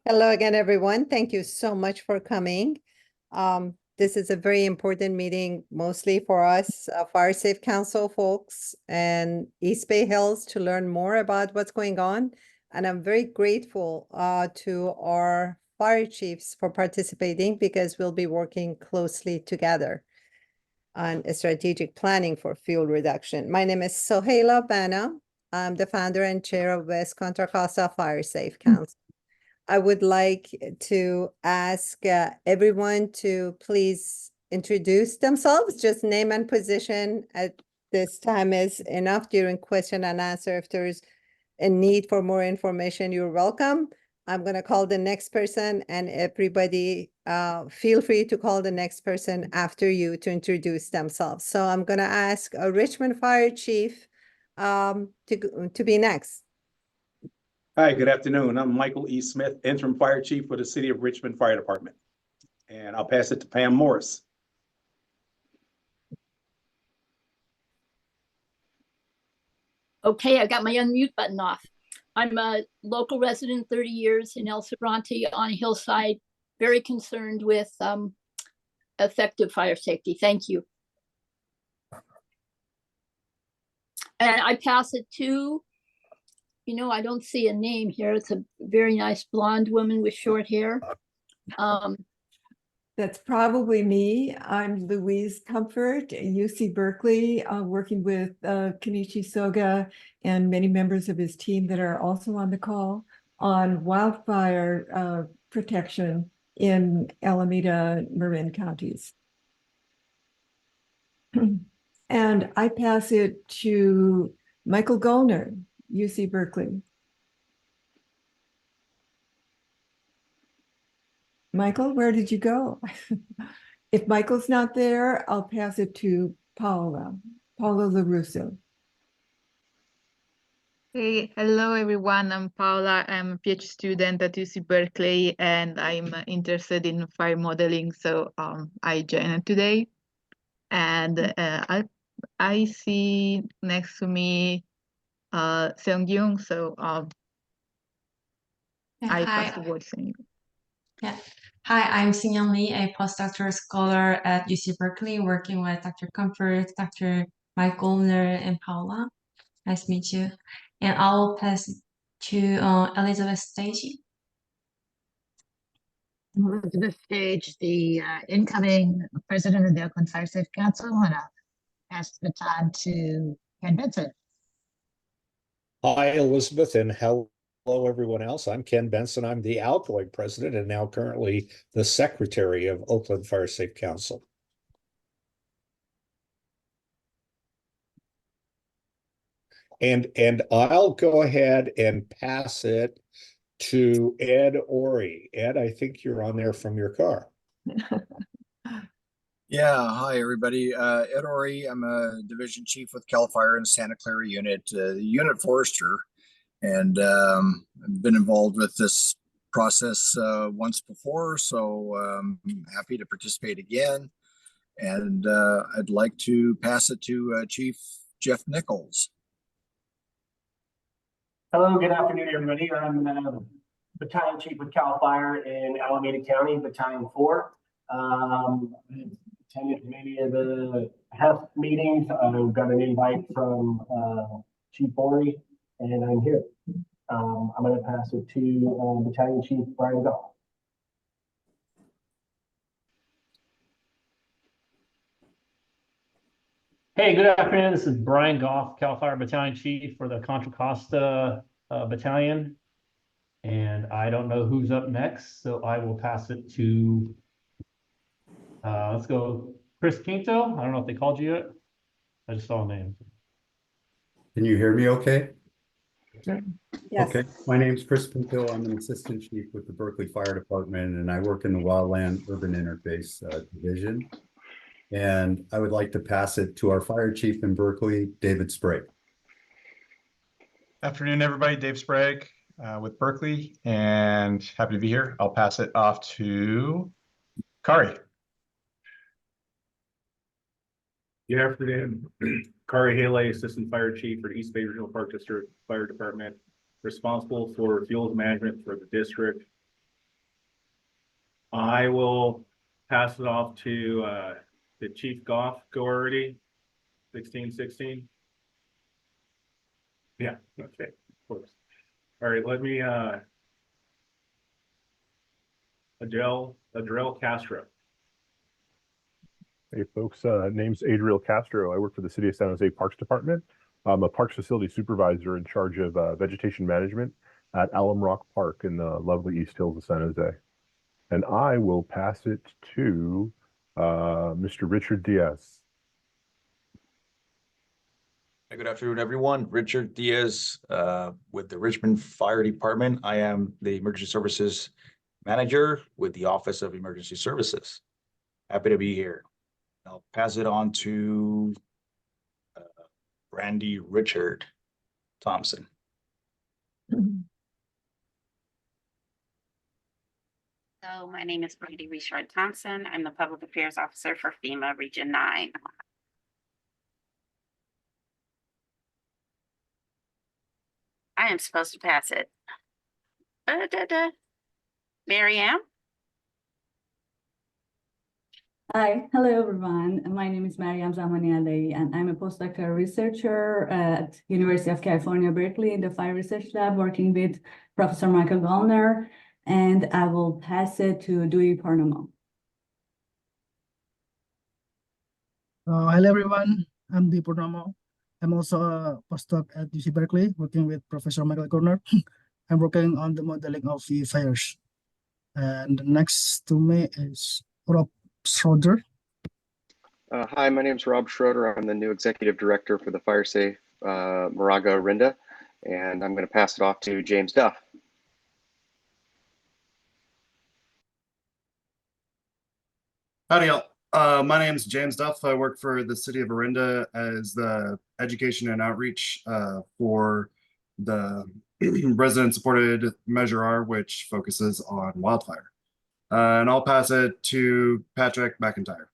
Hello again, everyone. Thank you so much for coming. This is a very important meeting, mostly for us, Fire Safe Council folks and East Bay Hills to learn more about what's going on. And I'm very grateful to our fire chiefs for participating because we'll be working closely together on strategic planning for fuel reduction. My name is Sohaila Bana. I'm the founder and chair of West Contra Costa Fire Safe Council. I would like to ask everyone to please introduce themselves, just name and position at this time is enough during question and answer. If there's a need for more information, you're welcome. I'm going to call the next person, and everybody feel free to call the next person after you to introduce themselves. So I'm going to ask a Richmond Fire Chief to be next. Hi, good afternoon. I'm Michael E. Smith, Interim Fire Chief for the City of Richmond Fire Department. And I'll pass it to Pam Morris. Okay, I got my unmute button off. I'm a local resident, 30 years in El Sobrante on a hillside, very concerned with effective fire safety. Thank you. And I pass it to, I don't see a name here. It's a very nice blonde woman with short hair. That's probably me. I'm Louise Comfort, UC Berkeley, working with Kenichi Soga and many members of his team that are also on the call on wildfire protection in Alameda, Marin counties. And I pass it to Michael Gollner, UC Berkeley. Michael, where did you go? If Michael's not there, I'll pass it to Paula LaRusso. Hey, hello everyone. I'm Paula. I'm a PhD student at UC Berkeley, and I'm interested in fire modeling. So I joined today, and I see next to me Seung-Gyung. So I pass the word to you. Yeah. Hi, I'm Seung-Young Lee, a postdoctoral scholar at UC Berkeley, working with Dr. Comfort, Dr. Mike Gollner, and Paula. Nice to meet you. And I'll pass it to Elizabeth Stagey. Elizabeth Stage, the incoming president of the Oakland Fire Safe Council, and I'll pass the baton to Ken Benson. Hi, Elizabeth, and hello, everyone else. I'm Ken Benson. I'm the outgoing president and now currently the secretary of Oakland Fire Safe Council. And I'll go ahead and pass it to Ed Orre. Ed, I think you're on there from your car. Yeah, hi everybody. Ed Orre, I'm a division chief with CalFire in Santa Clara unit, the unit forester, and I've been involved with this process once before, so I'm happy to participate again. And I'd like to pass it to Chief Jeff Nichols. Hello, good afternoon, everybody. I'm Battalion Chief with CalFire in Alameda County, Battalion 4. Attended many of the HEF meetings. I've got an invite from Chief Orre, and I'm here. I'm going to pass it to Battalion Chief Brian Goff. Hey, good afternoon. This is Brian Goff, CalFire Battalion Chief for the Contra Costa Battalion. And I don't know who's up next, so I will pass it to, let's go, Chris Pinto. I don't know if they called you yet. I just saw a name. Can you hear me okay? Yes. Okay, my name's Chris Pinto. I'm an assistant chief with the Berkeley Fire Department, and I work in the Wildland Urban Interface Division. And I would like to pass it to our fire chief in Berkeley, David Sprague. Afternoon, everybody. Dave Sprague with Berkeley, and happy to be here. I'll pass it off to Kari. Good afternoon. Kari Haley, Assistant Fire Chief for the East Bay Regional Park District Fire Department, responsible for fuels management for the district. I will pass it off to the Chief Goff. Go already. 1616. Yeah, okay, of course. All right, let me Adriel Castro. Hey folks, name's Adriel Castro. I work for the City of San Jose Parks Department. I'm a parks facility supervisor in charge of vegetation management at Alum Rock Park in the lovely East Hills of San Jose. And I will pass it to Mr. Richard Diaz. Good afternoon, everyone. Richard Diaz with the Richmond Fire Department. I am the Emergency Services Manager with the Office of Emergency Services. Happy to be here. I'll pass it on to Randy Richard Thompson. So my name is Brandy Richard Thompson. I'm the Public Affairs Officer for FEMA Region 9. I am supposed to pass it. Mary-Ann? Hi, hello everyone. My name is Mariam Zamaniali, and I'm a postdoctoral researcher at University of California, Berkeley in the Fire Research Lab, working with Professor Michael Gallner, and I will pass it to Dewey Parnamo. Hello everyone, I'm Dewey Parnamo. I'm also a postdoc at UC Berkeley, working with Professor Michael Gallner. I'm working on the modeling of the fires. And next to me is Rob Schroeder. Hi, my name is Rob Schroeder. I'm the new executive director for the FireSafe Moraga Orinda, and I'm going to pass it off to James Duff. Howdy, y'all. My name is James Duff. I work for the city of Orinda as the education and outreach for the resident-supported Measure R, which focuses on wildfire. And I'll pass it to Patrick McIntyre.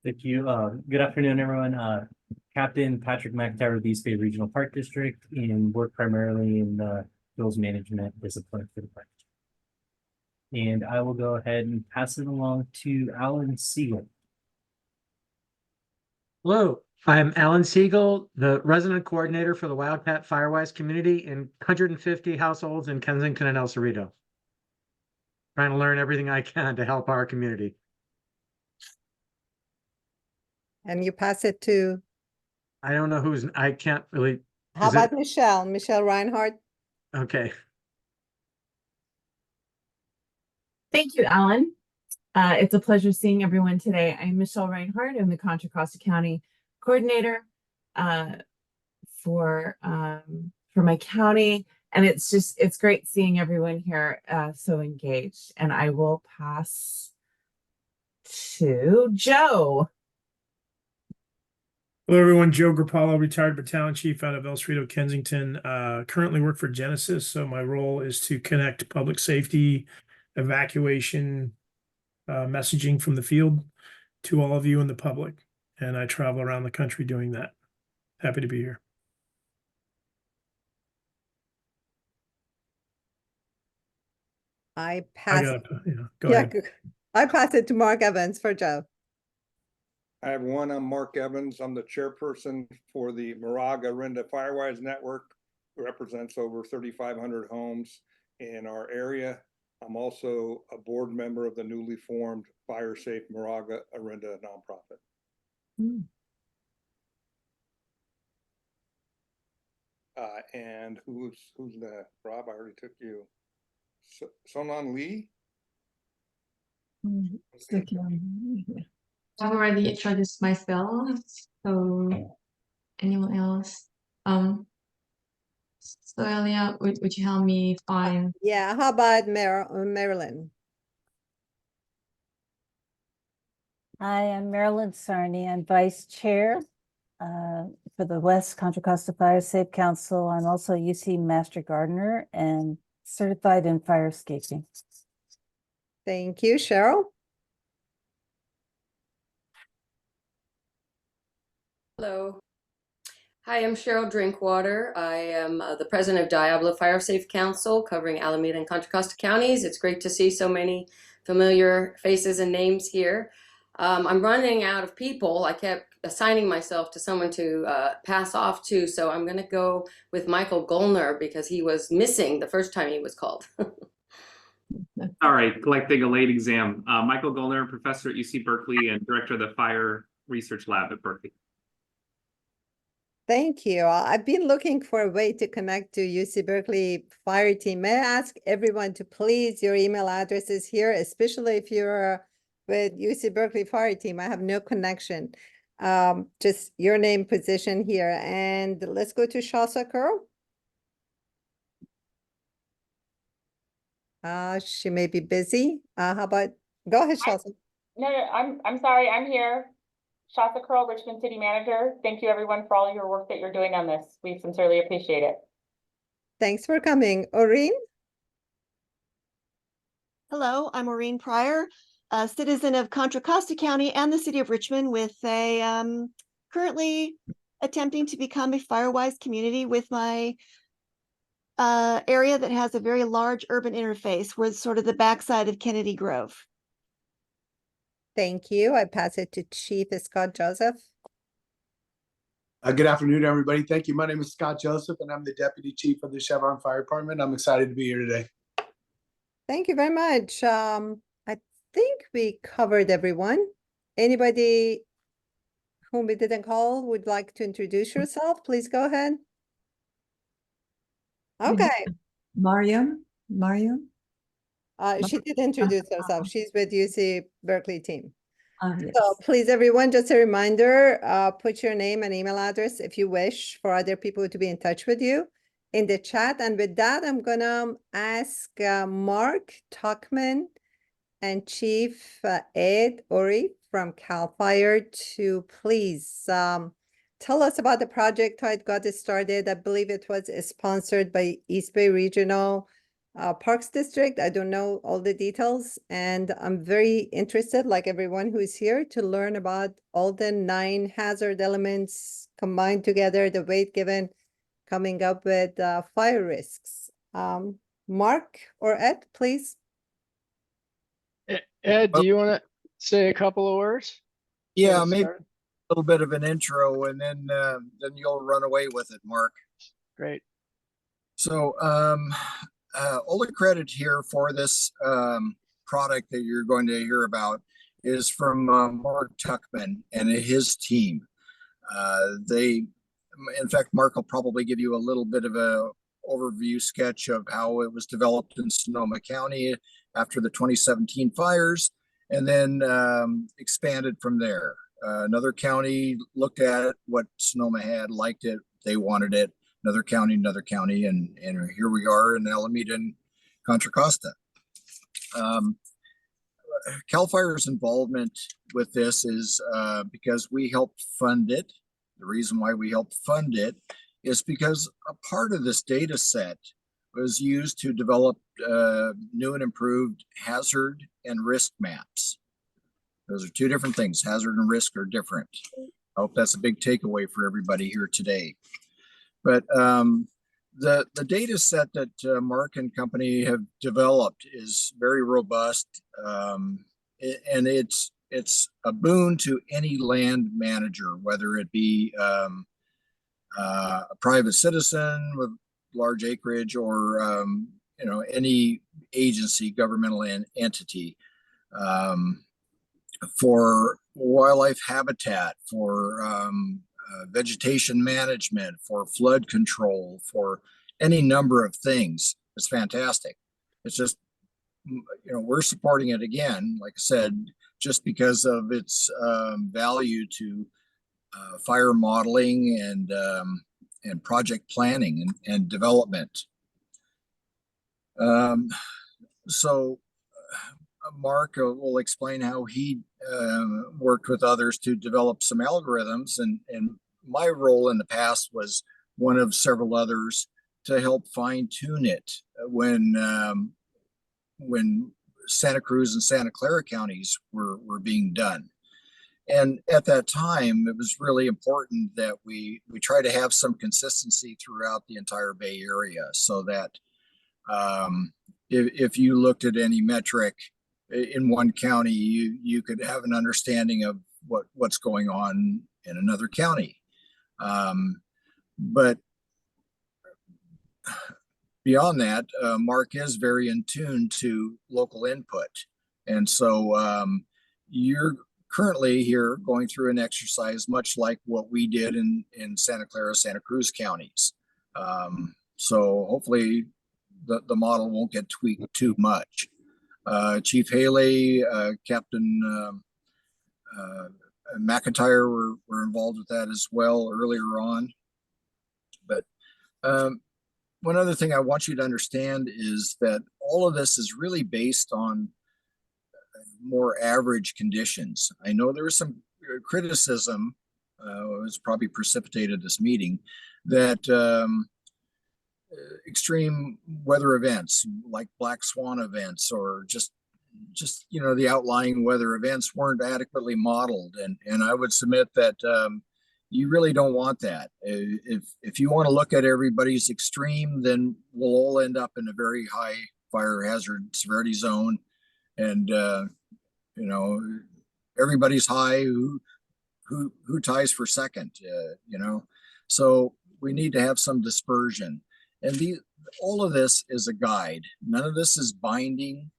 Thank you. Good afternoon, everyone. Captain Patrick McIntyre of the East Bay Regional Park District, and work primarily in the hills management discipline for the park. And I will go ahead and pass it along to Alan Siegel. Hello, I'm Alan Siegel, the resident coordinator for the Wildcat Firewise community in 150 households in Kensington and El Cerrito. Trying to learn everything I can to help our community. And you pass it to? I don't know who's, I can't really. How about Michelle Reinhardt? Okay. Thank you, Alan. It's a pleasure seeing everyone today. I'm Michelle Reinhardt. I'm the Contra Costa County coordinator for my county. And it's great seeing everyone here so engaged. And I will pass to Joe. Hello, everyone. Joe Grappolo, retired battalion chief out of El Cerrito, Kensington. Currently work for Genesis. So my role is to connect public safety, evacuation, messaging from the field to all of you in the public. And I travel around the country doing that. Happy to be here. I pass go ahead. I pass it to Mark Evans for Joe. I have one. I'm Mark Evans. I'm the chairperson for the Moraga Orinda Firewise Network, who represents over 3,500 homes in our area. I'm also a board member of the newly formed FireSafe Moraga Orinda nonprofit. And who's that? Rob, I already took you. Sonan Lee? I've already introduced myself, so anyone else? So Elia, would you help me find? Yeah, how about Marilyn? Hi, I'm Marilyn Sarney. I'm vice chair for the West Contra Costa Fire Safe Council. I'm also UC Master Gardener and certified in fire escaping. Thank you, Cheryl. Hello. Hi, I'm Cheryl Drinkwater. I am the president of Diablo Fire Safe Council, covering Alameda and Contra Costa counties. It's great to see so many familiar faces and names here. I'm running out of people. I kept assigning myself to someone to pass off to, so I'm going to go with Michael Gollner because he was missing the first time he was called. All right, collecting a late exam. Michael Gollner, professor at UC Berkeley and director of the Fire Research Lab at Berkeley. Thank you. I've been looking for a way to connect to UC Berkeley Fire Team. May I ask everyone to please, your email addresses here, especially if you're with UC Berkeley Fire Team. I have no connection. Just your name, position here, and let's go to Shasa Curl. She may be busy. How about, go ahead, Shasa. No, I'm sorry, I'm here. Shasa Curl, Richmond City Manager. Thank you everyone for all your work that you're doing on this. We sincerely appreciate it. Thanks for coming. Orre? Hello, I'm Maureen Pryor, a citizen of Contra Costa County and the city of Richmond with a currently attempting to become a Firewise community with my area that has a very large urban interface. We're sort of the backside of Kennedy Grove. Thank you. I pass it to Chief Scott Joseph. Good afternoon, everybody. Thank you. My name is Scott Joseph, and I'm the Deputy Chief of the Chevron Fire Department. I'm excited to be here today. Thank you very much. I think we covered everyone. Anybody whom we didn't call would like to introduce yourself? Please go ahead. Okay. Mariam. She did introduce herself. She's with UC Berkeley team. Yes. So please, everyone, just a reminder, put your name and email address if you wish for other people to be in touch with you in the chat. And with that, I'm gonna ask Mark Tukman and Chief Ed Orre from CalFire to please tell us about the project, how it got started. I believe it was sponsored by East Bay Regional Parks District. I don't know all the details, and I'm very interested, like everyone who is here, to learn about all the 9 hazard elements combined together, the weight given, coming up with fire risks. Mark or Ed, please. Ed, do you want to say a couple of words? Yeah, maybe a little bit of an intro, and then you'll run away with it, Mark. Great. So, all the credit here for this product that you're going to hear about is from Mark Tukman and his team. In fact, Mark will probably give you a little bit of a overview sketch of how it was developed in Sonoma County after the 2017 fires, and then expanded from there. Another county looked at it, what Sonoma had, liked it, they wanted it. Another county, and here we are in Alameda and Contra Costa. CalFire's involvement with this is because we helped fund it. The reason why we helped fund it is because a part of this data set was used to develop new and improved hazard and risk maps. Those are 2 different things. Hazard and risk are different. I hope that's a big takeaway for everybody here today. But the data set that Mark and company have developed is very robust, and it's a boon to any land manager, whether it be a private citizen with large acreage or any agency, governmental entity, for wildlife habitat, for vegetation management, for flood control, for any number of things. It's fantastic. It's just, we're supporting it again, like I said, just because of its value to fire modeling and project planning and development. So Mark will explain how he worked with others to develop some algorithms, and my role in the past was one of several others to help fine tune it when Santa Cruz and Santa Clara counties were being done. And at that time, it was really important that we try to have some consistency throughout the entire Bay Area, so that if you looked at any metric in one county, you could have an understanding of what's going on in another county. But beyond that, Mark is very in tune to local input. And so you're currently here going through an exercise much like what we did in Santa Clara, Santa Cruz counties. So hopefully the model won't get tweaked too much. Chief Haley, Captain McIntyre were involved with that as well earlier on. But one other thing I want you to understand is that all of this is really based on more average conditions. I know there was some criticism, was probably precipitated this meeting, that extreme weather events like black swan events or just the outlying weather events weren't adequately modeled, and I would submit that you really don't want that. If you want to look at everybody's extreme, then we'll all end up in a very high fire hazard severity zone, and everybody's high who ties for second. So we need to have some dispersion, and all of this is a guide. None of this is binding.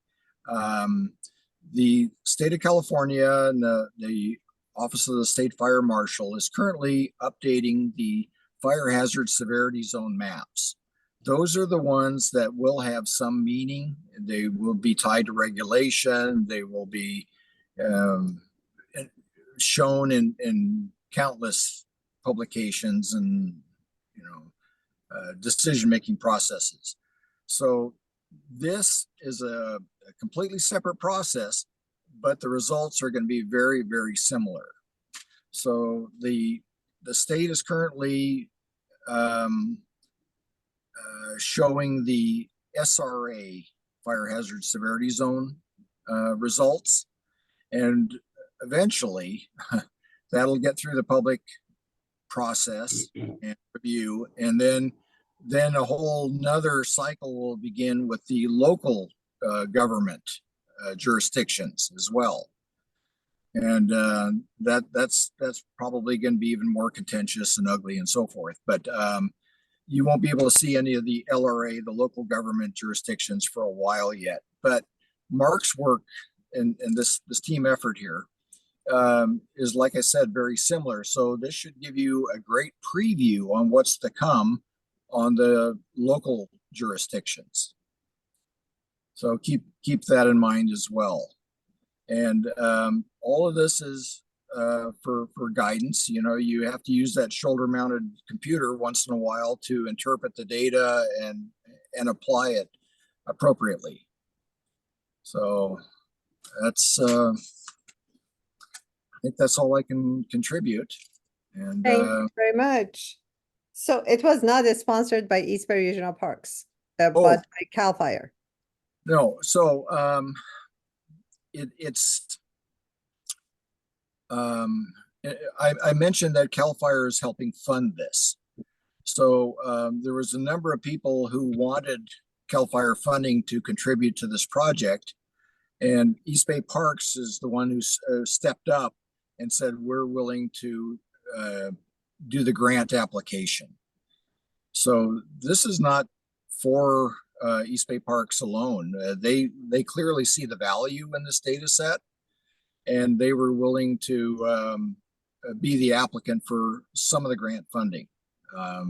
The state of California and the Office of the State Fire Marshal is currently updating the fire hazard severity zone maps. Those are the ones that will have some meaning. They will be tied to regulation. They will be shown in countless publications and decision-making processes. So this is a completely separate process, but the results are going to be very, very similar. So the state is currently showing the SRA fire hazard severity zone results, and eventually that'll get through the public process and review, and then a whole nother cycle will begin with the local government jurisdictions as well. And that's probably going to be even more contentious and ugly and so forth. But you won't be able to see any of the LRA, the local government jurisdictions, for a while yet. But Mark's work and this team effort here is, like I said, very similar. So this should give you a great preview on what's to come on the local jurisdictions. So keep that in mind as well. And all of this is for guidance. You have to use that shoulder-mounted computer once in a while to interpret the data and apply it appropriately. So that's I think that's all I can contribute. And thank you very much. So it was not sponsored by East Bay Regional Parks, but by CalFire. No, so it's I mentioned that CalFire is helping fund this. So there was a number of people who wanted CalFire funding to contribute to this project, and East Bay Parks is the one who stepped up and said, we're willing to do the grant application. So this is not for East Bay Parks alone. They clearly see the value in this data set, and they were willing to be the applicant for some of the grant funding. A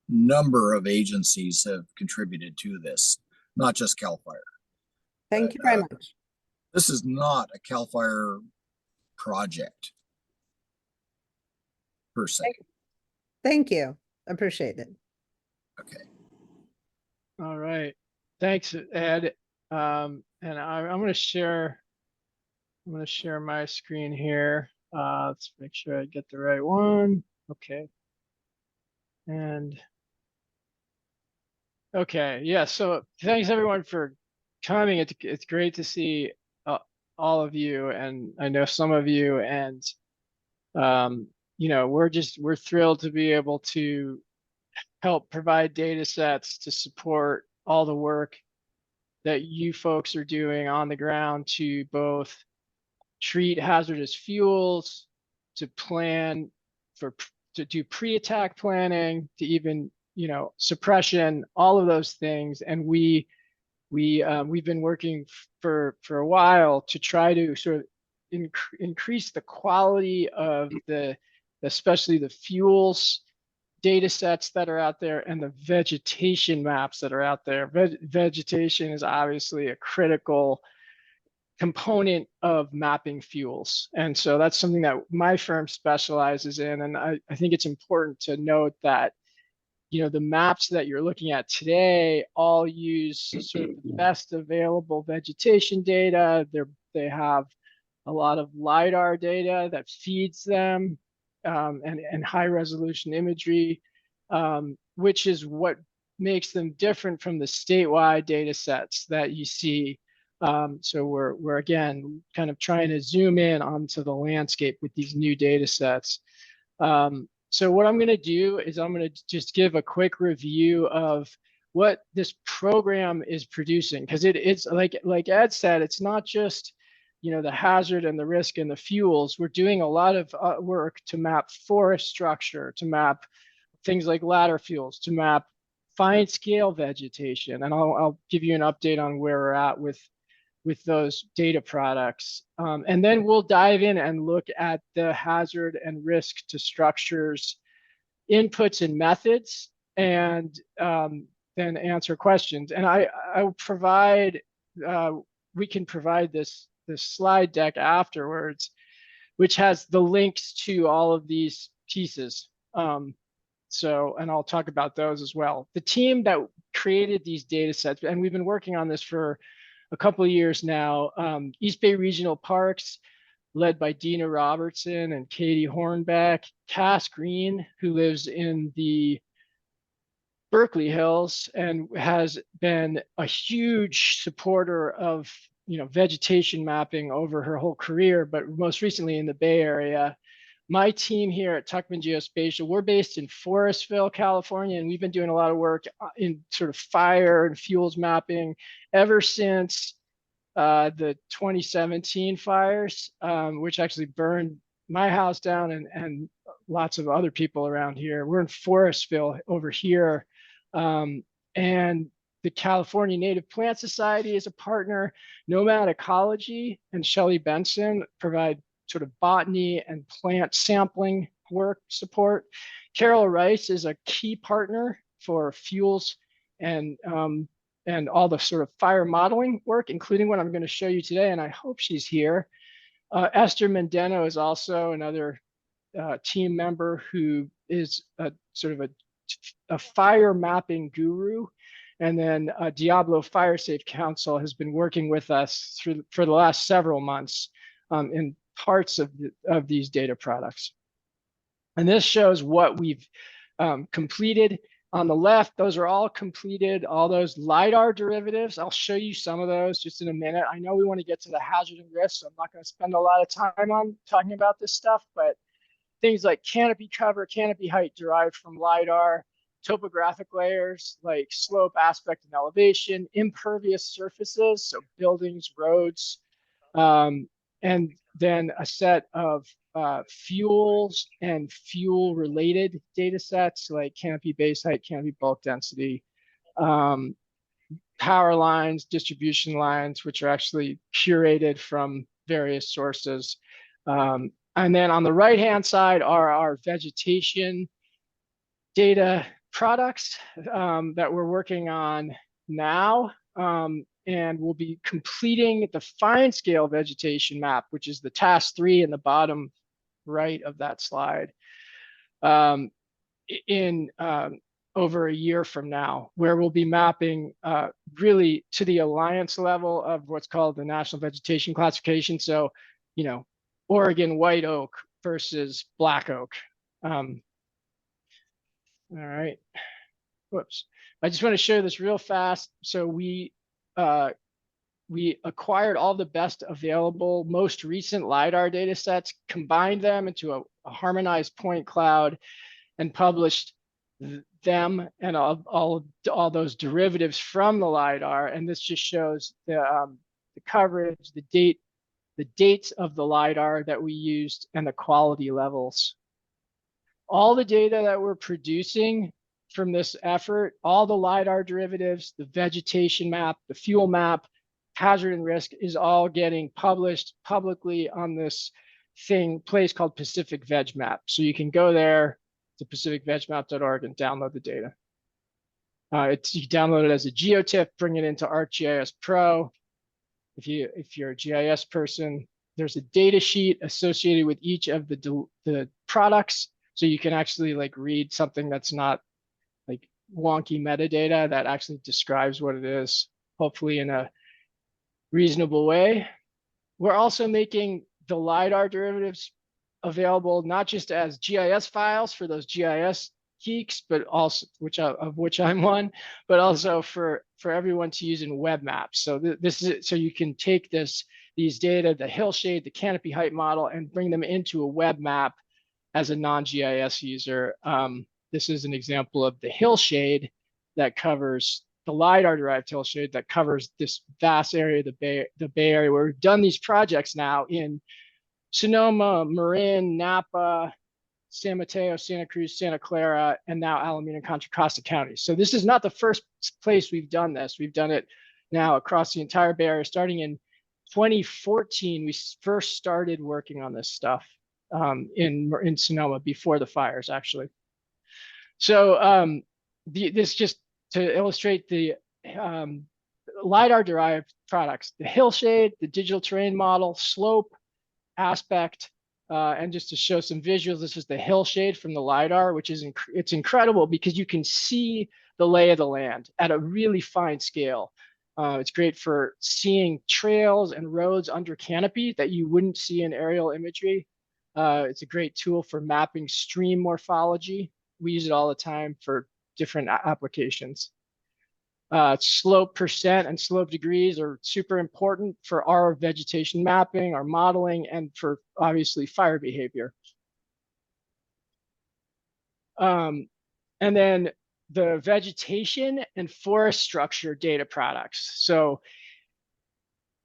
number of agencies have contributed to this, not just CalFire. Thank you very much. This is not a CalFire project per se. Thank you. Appreciate it. Okay. All right. Thanks, Ed. And I'm going to share. I'm going to share my screen here. Let's make sure I get the right one. Okay. And okay, yeah. So thanks everyone for coming. It's great to see all of you, and I know some of you, and You know, we're thrilled to be able to help provide data sets to support all the work that you folks are doing on the ground to both treat hazardous fuels, to plan to do pre-attack planning, to even, you know, suppression, all of those things. And we've been working for a while to try to sort of increase the quality of especially the fuels data sets that are out there and the vegetation maps that are out there. Vegetation is obviously a critical component of mapping fuels. And so that's something that my firm specializes in. And I think it's important to note that, you know, the maps that you're looking at today all use sort of the best available vegetation data. They have a lot of LiDAR data that feeds them, and high resolution imagery, which is what makes them different from the statewide data sets that you see. So we're again kind of trying to zoom in onto the landscape with these new data sets. So what I'm going to do is I'm going to just give a quick review of what this program is producing, because it's like Ed said, it's not just, you know, the hazard and the risk and the fuels. We're doing a lot of work to map forest structure, to map things like ladder fuels, to map fine scale vegetation. And I'll give you an update on where we're at with those data products. And then we'll dive in and look at the hazard and risk to structures inputs and methods, and then answer questions. And I'll provide, we can provide this slide deck afterwards, which has the links to all of these pieces. And I'll talk about those as well. The team that created these data sets, and we've been working on this for a couple of years now, East Bay Regional Parks, led by Dina Robertson and Katie Hornbeck, Cass Green, who lives in the Berkeley Hills and has been a huge supporter of, you know, vegetation mapping over her whole career, but most recently in the Bay Area. My team here at Tukman Geospatial, we're based in Forestville, California, and we've been doing a lot of work in sort of fire and fuels mapping ever since the 2017 fires, which actually burned my house down and lots of other people around here. We're in Forestville over here. And the California Native Plant Society is a partner. Nomad Ecology and Shelley Benson provide sort of botany and plant sampling work support. Carol Rice is a key partner for fuels and all the sort of fire modeling work, including what I'm going to show you today, and I hope she's here. Esther Mendeno is also another team member who is a sort of a fire mapping guru. And then Diablo Fire Safe Council has been working with us for the last several months in parts of these data products. And this shows what we've completed. On the left, those are all completed, all those LiDAR derivatives. I'll show you some of those just in a minute. I know we want to get to the hazard and risk, so I'm not going to spend a lot of time on talking about this stuff, but things like canopy cover, canopy height derived from LiDAR, topographic layers like slope, aspect, and elevation, impervious surfaces, so buildings, roads, and then a set of fuels and fuel-related data sets like canopy base height, canopy bulk density, power lines, distribution lines, which are actually curated from various sources. And then on the right-hand side are our vegetation data products that we're working on now. And we'll be completing the fine scale vegetation map, which is the task 3 in the bottom right of that slide, in over a year from now, where we'll be mapping really to the alliance level of what's called the National Vegetation Classification. So, you know, Oregon white oak versus black oak. All right. Whoops. I just want to show this real fast. So we we acquired all the best available, most recent LiDAR data sets, combined them into a harmonized point cloud, and published them and all those derivatives from the LiDAR. And this just shows the coverage, the dates of the LiDAR that we used, and the quality levels. All the data that we're producing from this effort, all the LiDAR derivatives, the vegetation map, the fuel map, hazard and risk, is all getting published publicly on this place called Pacific Veg Map. So you can go there to pacificvegmap.org and download the data. You download it as a geotip, bring it into ArcGIS Pro. If you're a GIS person, there's a data sheet associated with each of the products, so you can actually like read something that's not like wonky metadata, that actually describes what it is, hopefully in a reasonable way. We're also making the LiDAR derivatives available not just as GIS files for those GIS geeks, but also of which I'm one, but also for everyone to use in web maps. So this is so you can take these data, the hillshade, the canopy height model, and bring them into a web map as a non-GIS user. This is an example of the hillshade that covers the LiDAR-derived hillshade that covers this vast area, the Bay Area, where we've done these projects now in Sonoma, Marin, Napa, San Mateo, Santa Cruz, Santa Clara, and now Alameda and Contra Costa counties. So this is not the first place we've done this. We've done it now across the entire Bay Area. Starting in 2014, we first started working on this stuff in Sonoma before the fires, actually. So this just to illustrate the LiDAR-derived products, the hillshade, the digital terrain model, slope, aspect, and just to show some visuals, this is the hillshade from the LiDAR, which is it's incredible because you can see the lay of the land at a really fine scale. It's great for seeing trails and roads under canopy that you wouldn't see in aerial imagery. It's a great tool for mapping stream morphology. We use it all the time for different applications. Slope percent and slope degrees are super important for our vegetation mapping, our modeling, and for obviously fire behavior. And then the vegetation and forest structure data products. So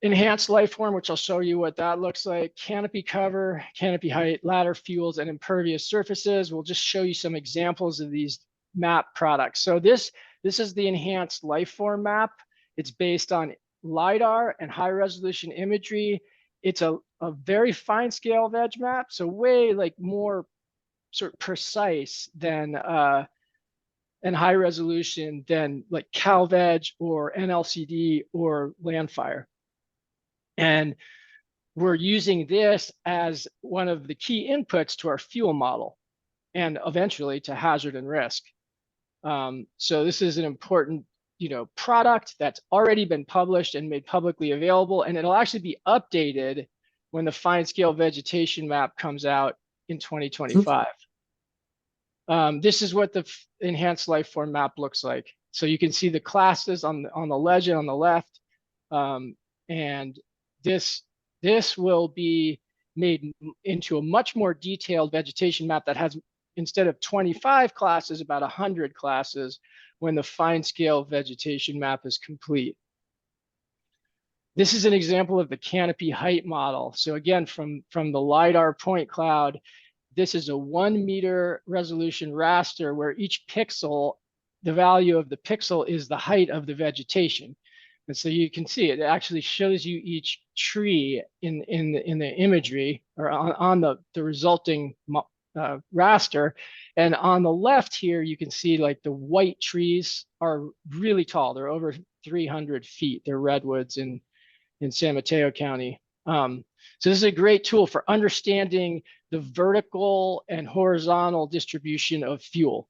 enhanced life form, which I'll show you what that looks like, canopy cover, canopy height, ladder fuels, and impervious surfaces. We'll just show you some examples of these map products. So this is the enhanced life form map. It's based on LiDAR and high resolution imagery. It's a very fine scale veg map, so way like more sort of precise than and high resolution than like CalVeg or NLCD or Landfire. And we're using this as one of the key inputs to our fuel model and eventually to hazard and risk. So this is an important, product that's already been published and made publicly available, and it'll actually be updated when the fine scale vegetation map comes out in 2025. This is what the enhanced life form map looks like. So you can see the classes on the legend on the left, and this will be made into a much more detailed vegetation map that has, instead of 25 classes, about 100 classes when the fine scale vegetation map is complete. This is an example of the canopy height model. So again, from the LiDAR point cloud, this is a 1 meter resolution raster where each pixel, the value of the pixel is the height of the vegetation. And so you can see it actually shows you each tree in the imagery or on the resulting raster. And on the left here, you can see like the white trees are really tall. They're over 300 feet. They're redwoods in San Mateo County. So this is a great tool for understanding the vertical and horizontal distribution of fuel.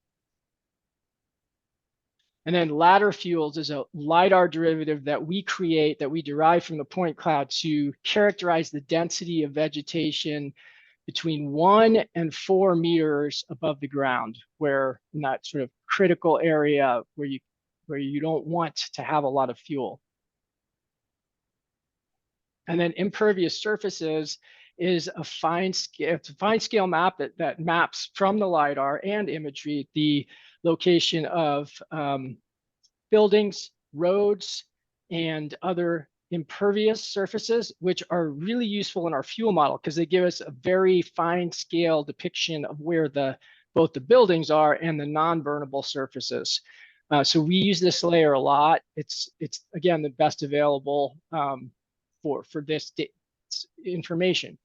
And then ladder fuels is a LiDAR derivative that we create, that we derive from the point cloud to characterize the density of vegetation between 1 and 4 meters above the ground, where in that sort of critical area where you don't want to have a lot of fuel. And then impervious surfaces is a fine scale map that maps from the LiDAR and imagery the location of buildings, roads, and other impervious surfaces, which are really useful in our fuel model because they give us a very fine scale depiction of where both the buildings are and the non-burnable surfaces. So we use this layer a lot. It's again the best available for this information.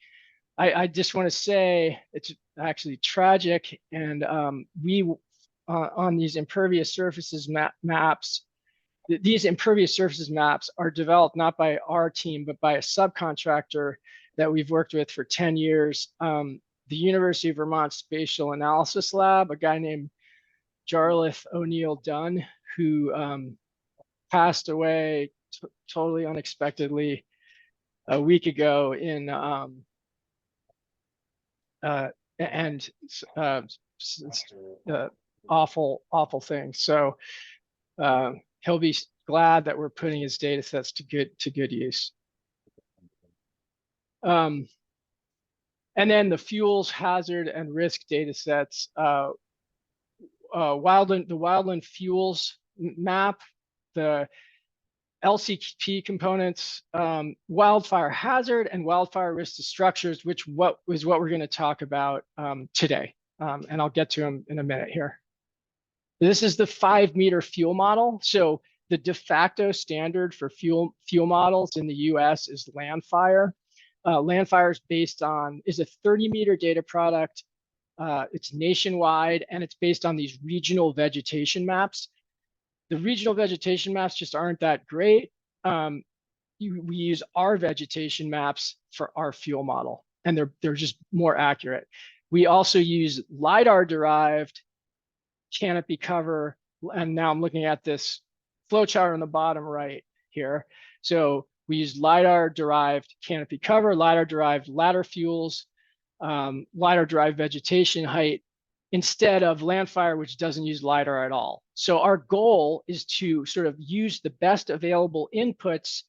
I just want to say it's actually tragic, and we on these impervious surfaces maps. These impervious surfaces maps are developed not by our team, but by a subcontractor that we've worked with for 10 years. The University of Vermont Spatial Analysis Lab, a guy named Jarlath O'Neill Dunn, who passed away totally unexpectedly a week ago in awful thing. So he'll be glad that we're putting his data sets to good use. And then the fuels, hazard, and risk data sets. The wildland fuels map, the LCP components, wildfire hazard and wildfire risk to structures, which is what we're going to talk about today. And I'll get to them in a minute here. This is the 5-meter fuel model. So the de facto standard for fuel models in the US is LandFire. LandFire is a 30-meter data product. It's nationwide, and it's based on these regional vegetation maps. The regional vegetation maps just aren't that great. We use our vegetation maps for our fuel model, and they're just more accurate. We also use LiDAR-derived canopy cover, and now I'm looking at this flowchart on the bottom right here. So we use LiDAR-derived canopy cover, LiDAR-derived ladder fuels, LiDAR-derived vegetation height, instead of LandFire, which doesn't use LiDAR at all. So our goal is to sort of use the best available inputs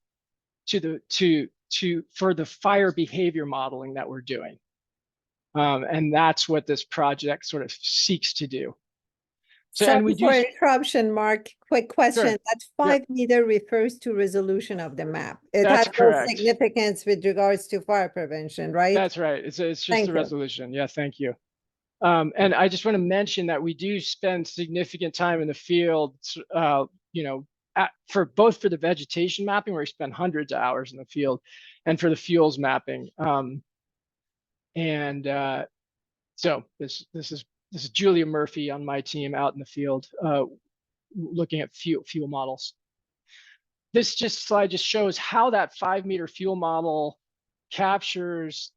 for the fire behavior modeling that we're doing. And that's what this project sort of seeks to do. So, Sorry and we for do interruption, Mark. Quick question. Sure. That 5-meter refers to resolution of the map. It That's has no correct. significance with regards to fire prevention, right? That's right. It's just Thank the you. resolution. Yeah, thank you. And I just want to mention that we do spend significant time in the field, you know, for the vegetation mapping, where we spend hundreds of hours in the field, and for the fuels mapping. So this is Julia Murphy on my team out in the field, looking at fuel models. This slide just shows how that 5-meter fuel model captures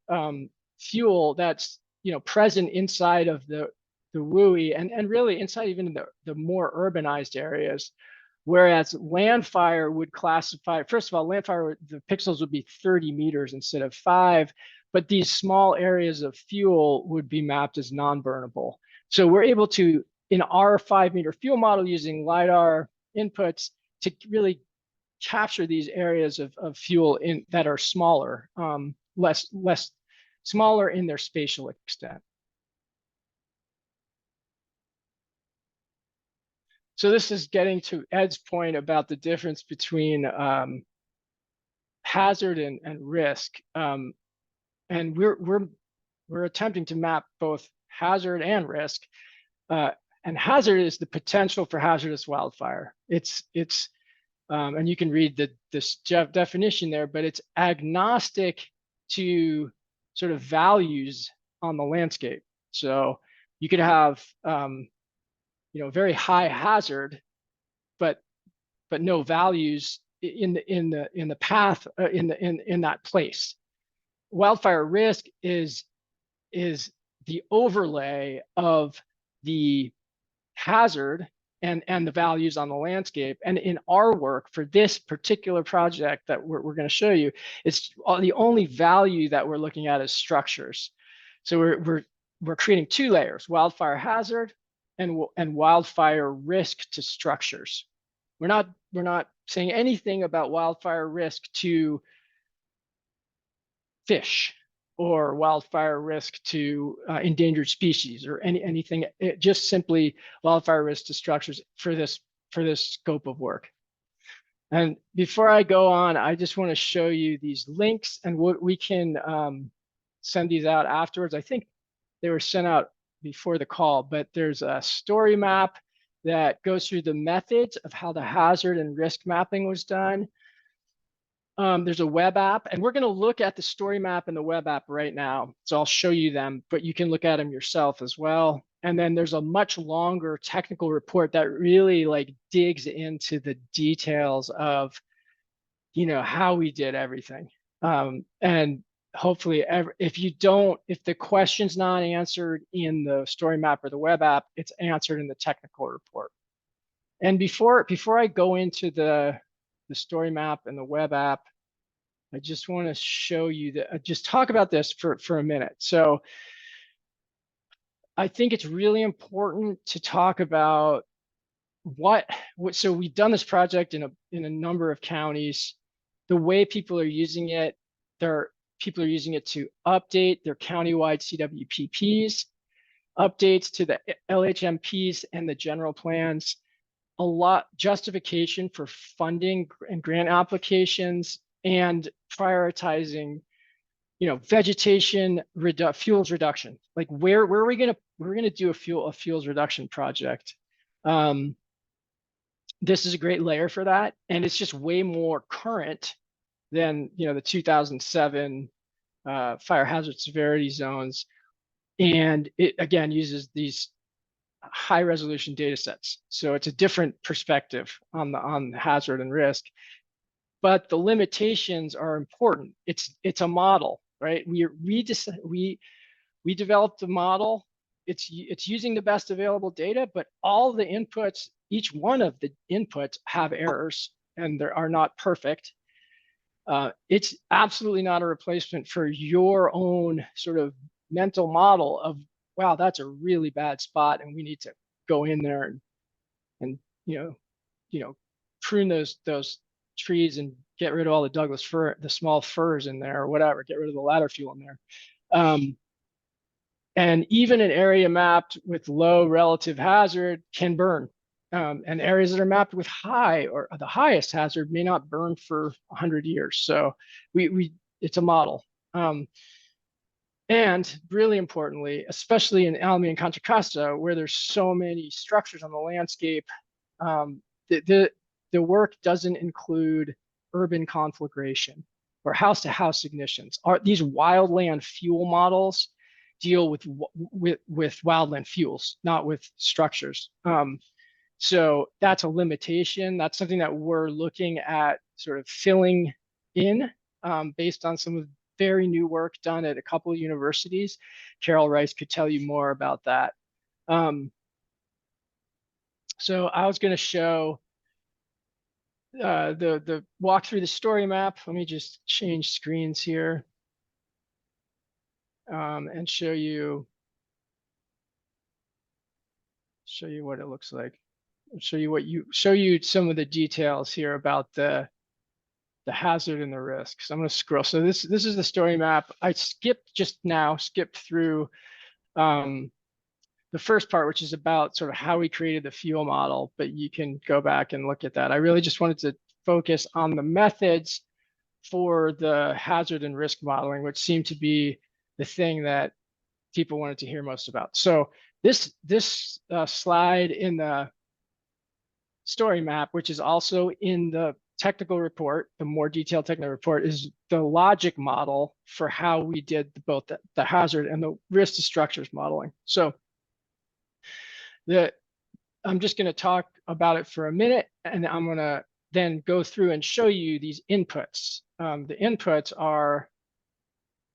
fuel that's present inside of the WUI and really inside even the more urbanized areas. Whereas LandFire would classify, first of all, LandFire, the pixels would be 30 meters instead of 5, but these small areas of fuel would be mapped as non-burnable. So we're able to, in our 5-meter fuel model, using LiDAR inputs to really capture these areas of fuel that are smaller, less smaller in their spatial extent. So this is getting to Ed's point about the difference between hazard and risk. And we're attempting to map both hazard and risk. And hazard is the potential for hazardous wildfire. And you can read this definition there, but it's agnostic to sort of values on the landscape. So you could have very high hazard, but no values in the path in that place. Wildfire risk is the overlay of the hazard and the values on the landscape. And in our work for this particular project that we're going to show you, it's the only value that we're looking at is structures. So we're creating 2 layers: wildfire hazard and wildfire risk to structures. We're not saying anything about wildfire risk to fish or wildfire risk to endangered species or anything, just simply wildfire risk to structures for this scope of work. And before I go on, I just want to show you these links, and what we can send these out afterwards. I think they were sent out before the call, but there's a story map that goes through the methods of how the hazard and risk mapping was done. There's a web app, and we're going to look at the story map and the web app right now. So I'll show you them, but you can look at them yourself as well. And then there's a much longer technical report that really like digs into the details of, you know, how we did everything. And hopefully if the question's not answered in the story map or the web app, it's answered in the technical report. And before I go into the story map and the web app, I just want to show you that, just talk about this for a minute. So I think it's really important to talk about so we've done this project in a number of counties. The way people are using it, people are using it to update their countywide CWPPs, updates to the LHMPs and the general plans, a lot justification for funding and grant applications, and prioritizing, you know, vegetation fuels reduction. Like where are we gonna do a fuels reduction project? This is a great layer for that, and it's just way more current than, you know, the 2007 fire hazard severity zones, and it again uses these high resolution data sets. So it's a different perspective on hazard and risk, but the limitations are important. It's a model, right? We developed a model. It's using the best available data, but all the inputs, each one of the inputs have errors and they are not perfect. It's absolutely not a replacement for your own sort of mental model of, wow, that's a really bad spot and we need to go in there and you know prune those trees and get rid of all the Douglas fir, the small firs in there or whatever, get rid of the ladder fuel in there. And even an area mapped with low relative hazard can burn. And areas that are mapped with high or the highest hazard may not burn for 100 years. So it's a model. And really importantly, especially in Alameda and Contra Costa, where there's so many structures on the landscape, the work doesn't include urban conflagration or house-to-house ignitions. These wildland fuel models deal with wildland fuels, not with structures. So that's a limitation. That's something that we're looking at sort of filling in based on some of very new work done at a couple of universities. Carol Rice could tell you more about that. So I was going to show the walk through the story map. Let me just change screens here and show you what it looks like. I'll show you some of the details here about the hazard and the risk. So I'm going to scroll. So this is the story map. I skipped through the first part, which is about sort of how we created the fuel model, but you can go back and look at that. I really just wanted to focus on the methods for the hazard and risk modeling, which seemed to be the thing that people wanted to hear most about. So this slide in the story map, which is also in the technical report, the more detailed technical report, is the logic model for how we did both the hazard and the risk to structures modeling. So I'm just going to talk about it for a minute, and I'm going to then go through and show you these inputs. The inputs are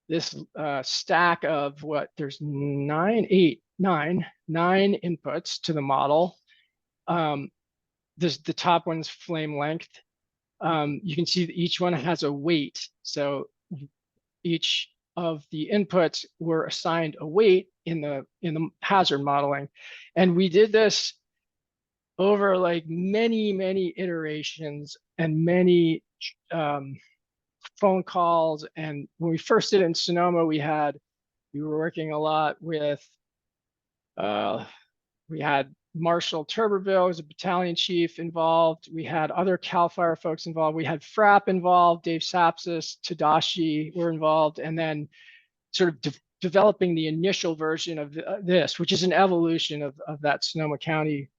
this stack of there's nine inputs to the model. The top one's flame length. You can see that each one has a weight. So each of the inputs were assigned a weight in the hazard modeling. And we did this over like many iterations and many phone calls. And when we first did it in Sonoma, we were working a lot with, we had Marshall Tuberville as a battalion chief involved. We had other CalFire folks involved. We had FRAP involved, Dave Sapsis, Tadashi were involved, and then sort of developing the initial version of this, which is an evolution of that Sonoma County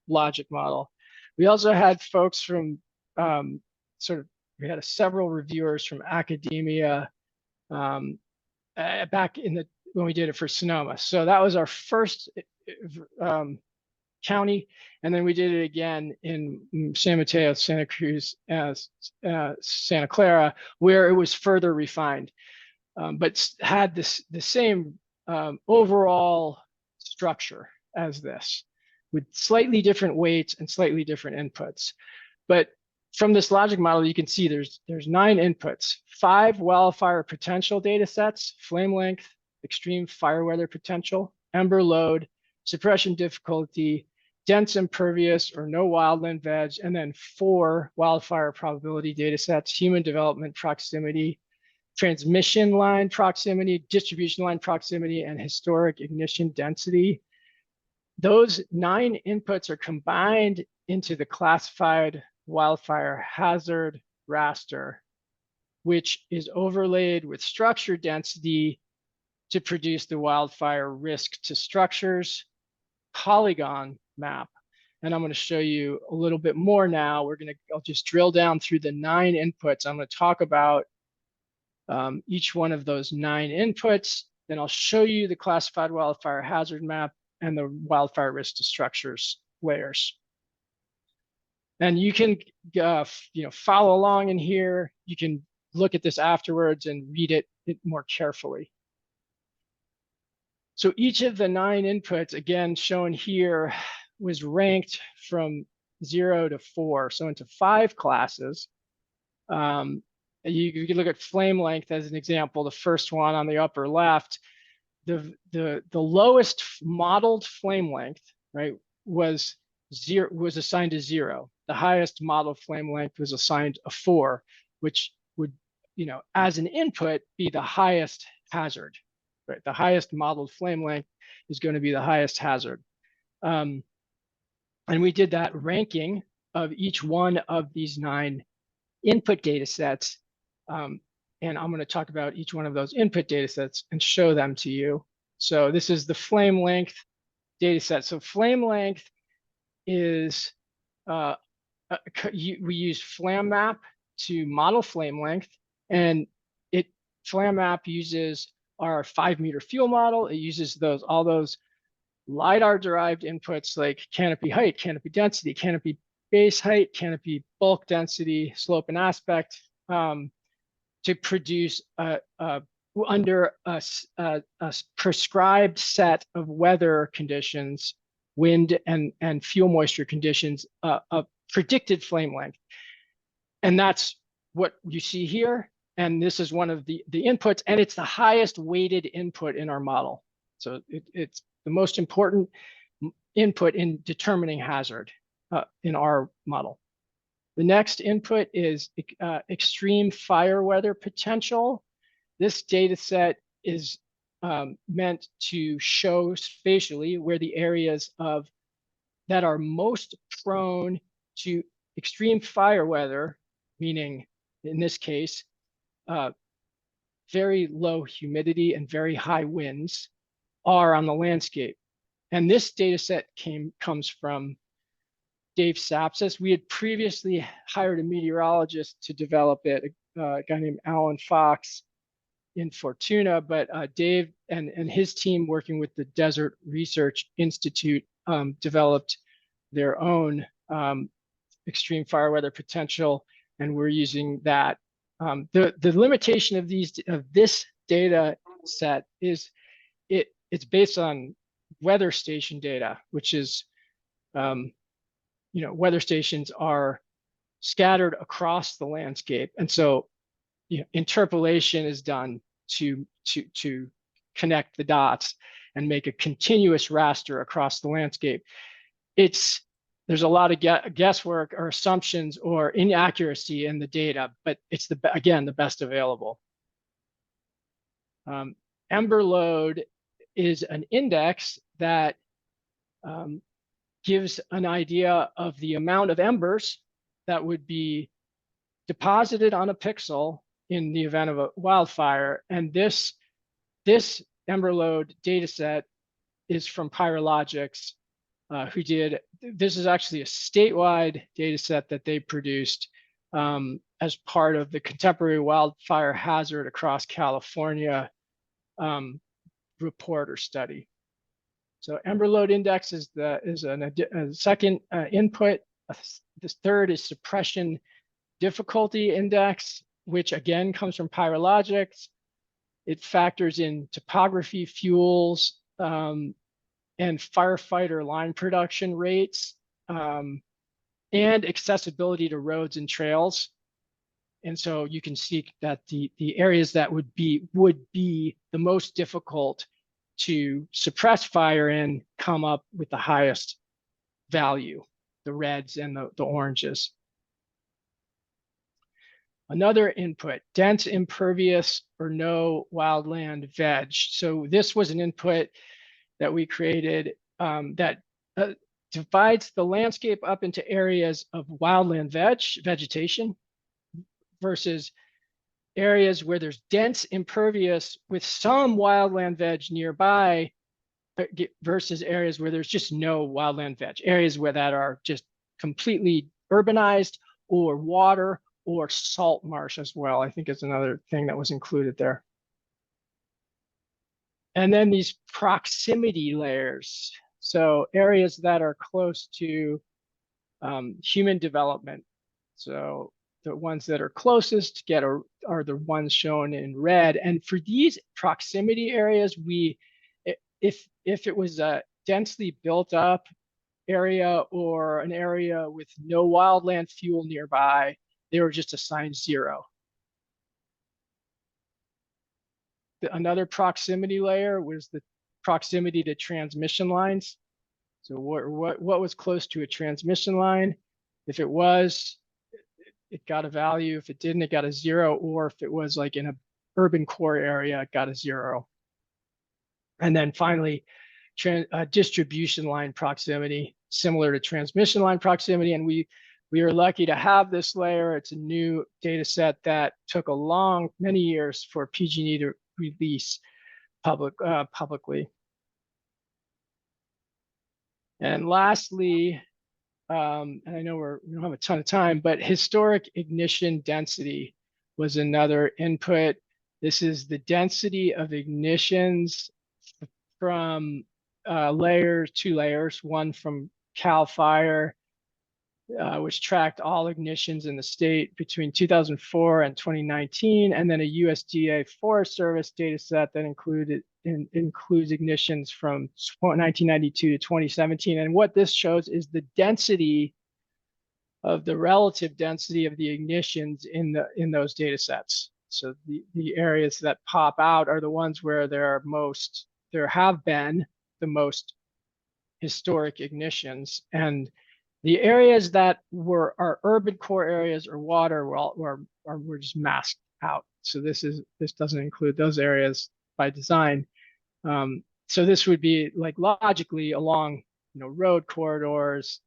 logic model. We also had folks from we had several reviewers from academia back when we did it for Sonoma. So that was our first county, and then we did it again in San Mateo, Santa Cruz, Santa Clara, where it was further refined, but had the same overall structure as this, with slightly different weights and slightly different inputs. But from this logic model, you can see there's 9 inputs, 5 wildfire potential data sets: flame length, extreme fire weather potential, ember load, suppression difficulty, dense impervious or no wildland veg, and then 4 wildfire probability data sets: human development proximity, transmission line proximity, distribution line proximity, and historic ignition density. Those 9 inputs are combined into the classified wildfire hazard raster, which is overlaid with structure density to produce the wildfire risk to structures polygon map. And I'm going to show you a little bit more now. I'll just drill down through the 9 inputs. I'm going to talk about each one of those 9 inputs. Then I'll show you the classified wildfire hazard map and the wildfire risk to structures layers. And you can follow along in here. You can look at this afterwards and read it more carefully. So each of the 9 inputs, again shown here, was ranked from 0 to 4, so into 5 classes. You can look at flame length as an example, the first one on the upper left. The lowest modeled flame length, right, was assigned to 0. The highest modeled flame length was assigned a 4, which would, as an input, be the highest hazard. Right, the highest modeled flame length is going to be the highest hazard. And we did that ranking of each one of these 9 input data sets. And I'm going to talk about each one of those input data sets and show them to you. So this is the flame length data set. So flame length is, we use FlamMap to model flame length, and FlamMap uses our 5-meter fuel model. It uses all those LiDAR derived inputs like canopy height, canopy density, canopy base height, canopy bulk density, slope and aspect, to produce under a prescribed set of weather conditions, wind and fuel moisture conditions, of predicted flame length. And that's what you see here. And this is one of the inputs, and it's the highest weighted input in our model. So it's the most important input in determining hazard in our model. The next input is extreme fire weather potential. This data set is meant to show spatially where the areas that are most prone to extreme fire weather, meaning in this case, very low humidity and very high winds, are on the landscape. And this data set comes from Dave Sapsis. We had previously hired a meteorologist to develop it, a guy named Alan Fox in Fortuna, but Dave and his team, working with the Desert Research Institute, developed their own extreme fire weather potential, and we're using that. The limitation of this data set is it's based on weather station data, which is, weather stations are scattered across the landscape, and so interpolation is done to connect the dots and make a continuous raster across the landscape. It's there's a lot of guesswork or assumptions or inaccuracy in the data, but it's again the best available. Ember load is an index that gives an idea of the amount of embers that would be deposited on a pixel in the event of a wildfire. And this ember load data set is from Pyrologics, who did, this is actually a statewide data set that they produced as part of the Contemporary Wildfire Hazard Across California report or study. So ember load index is a second input. The third is suppression difficulty index, which again comes from Pyrologics. It factors in topography, fuels, and firefighter line production rates, and accessibility to roads and trails. And so you can see that the areas that would be the most difficult to suppress fire in come up with the highest value, the reds and the oranges. Another input, dense, impervious, or no wildland veg. So this was an input that we created that divides the landscape up into areas of wildland vegetation versus areas where there's dense impervious with some wildland veg nearby versus areas where there's just no wildland veg, areas where that are just completely urbanized or water or salt marsh as well, I think is another thing that was included there. And then these proximity layers. So areas that are close to human development. So the ones that are closest are the ones shown in red. And for these proximity areas, if it was a densely built up area or an area with no wildland fuel nearby, they were just assigned 0. Another proximity layer was the proximity to transmission lines. So what was close to a transmission line? If it was, it got a value. If it didn't, it got a 0. Or if it was like in a urban core area, it got a 0. And then finally, distribution line proximity, similar to transmission line proximity. And we are lucky to have this layer. It's a new data set that took many years for PG&E to release publicly. And lastly, and I know we don't have a ton of time, but historic ignition density was another input. This is the density of ignitions from two layers, one from CalFire, which tracked all ignitions in the state between 2004 and 2019, and then a USDA Forest Service data set that includes ignitions from 1992 to 2017. And what this shows is the density of the relative density of the ignitions in those data sets. So the areas that pop out are the ones where there have been the most historic ignitions, and the areas that are urban core areas or water were just masked out. So this doesn't include those areas by design. So this would be like logically along road corridors,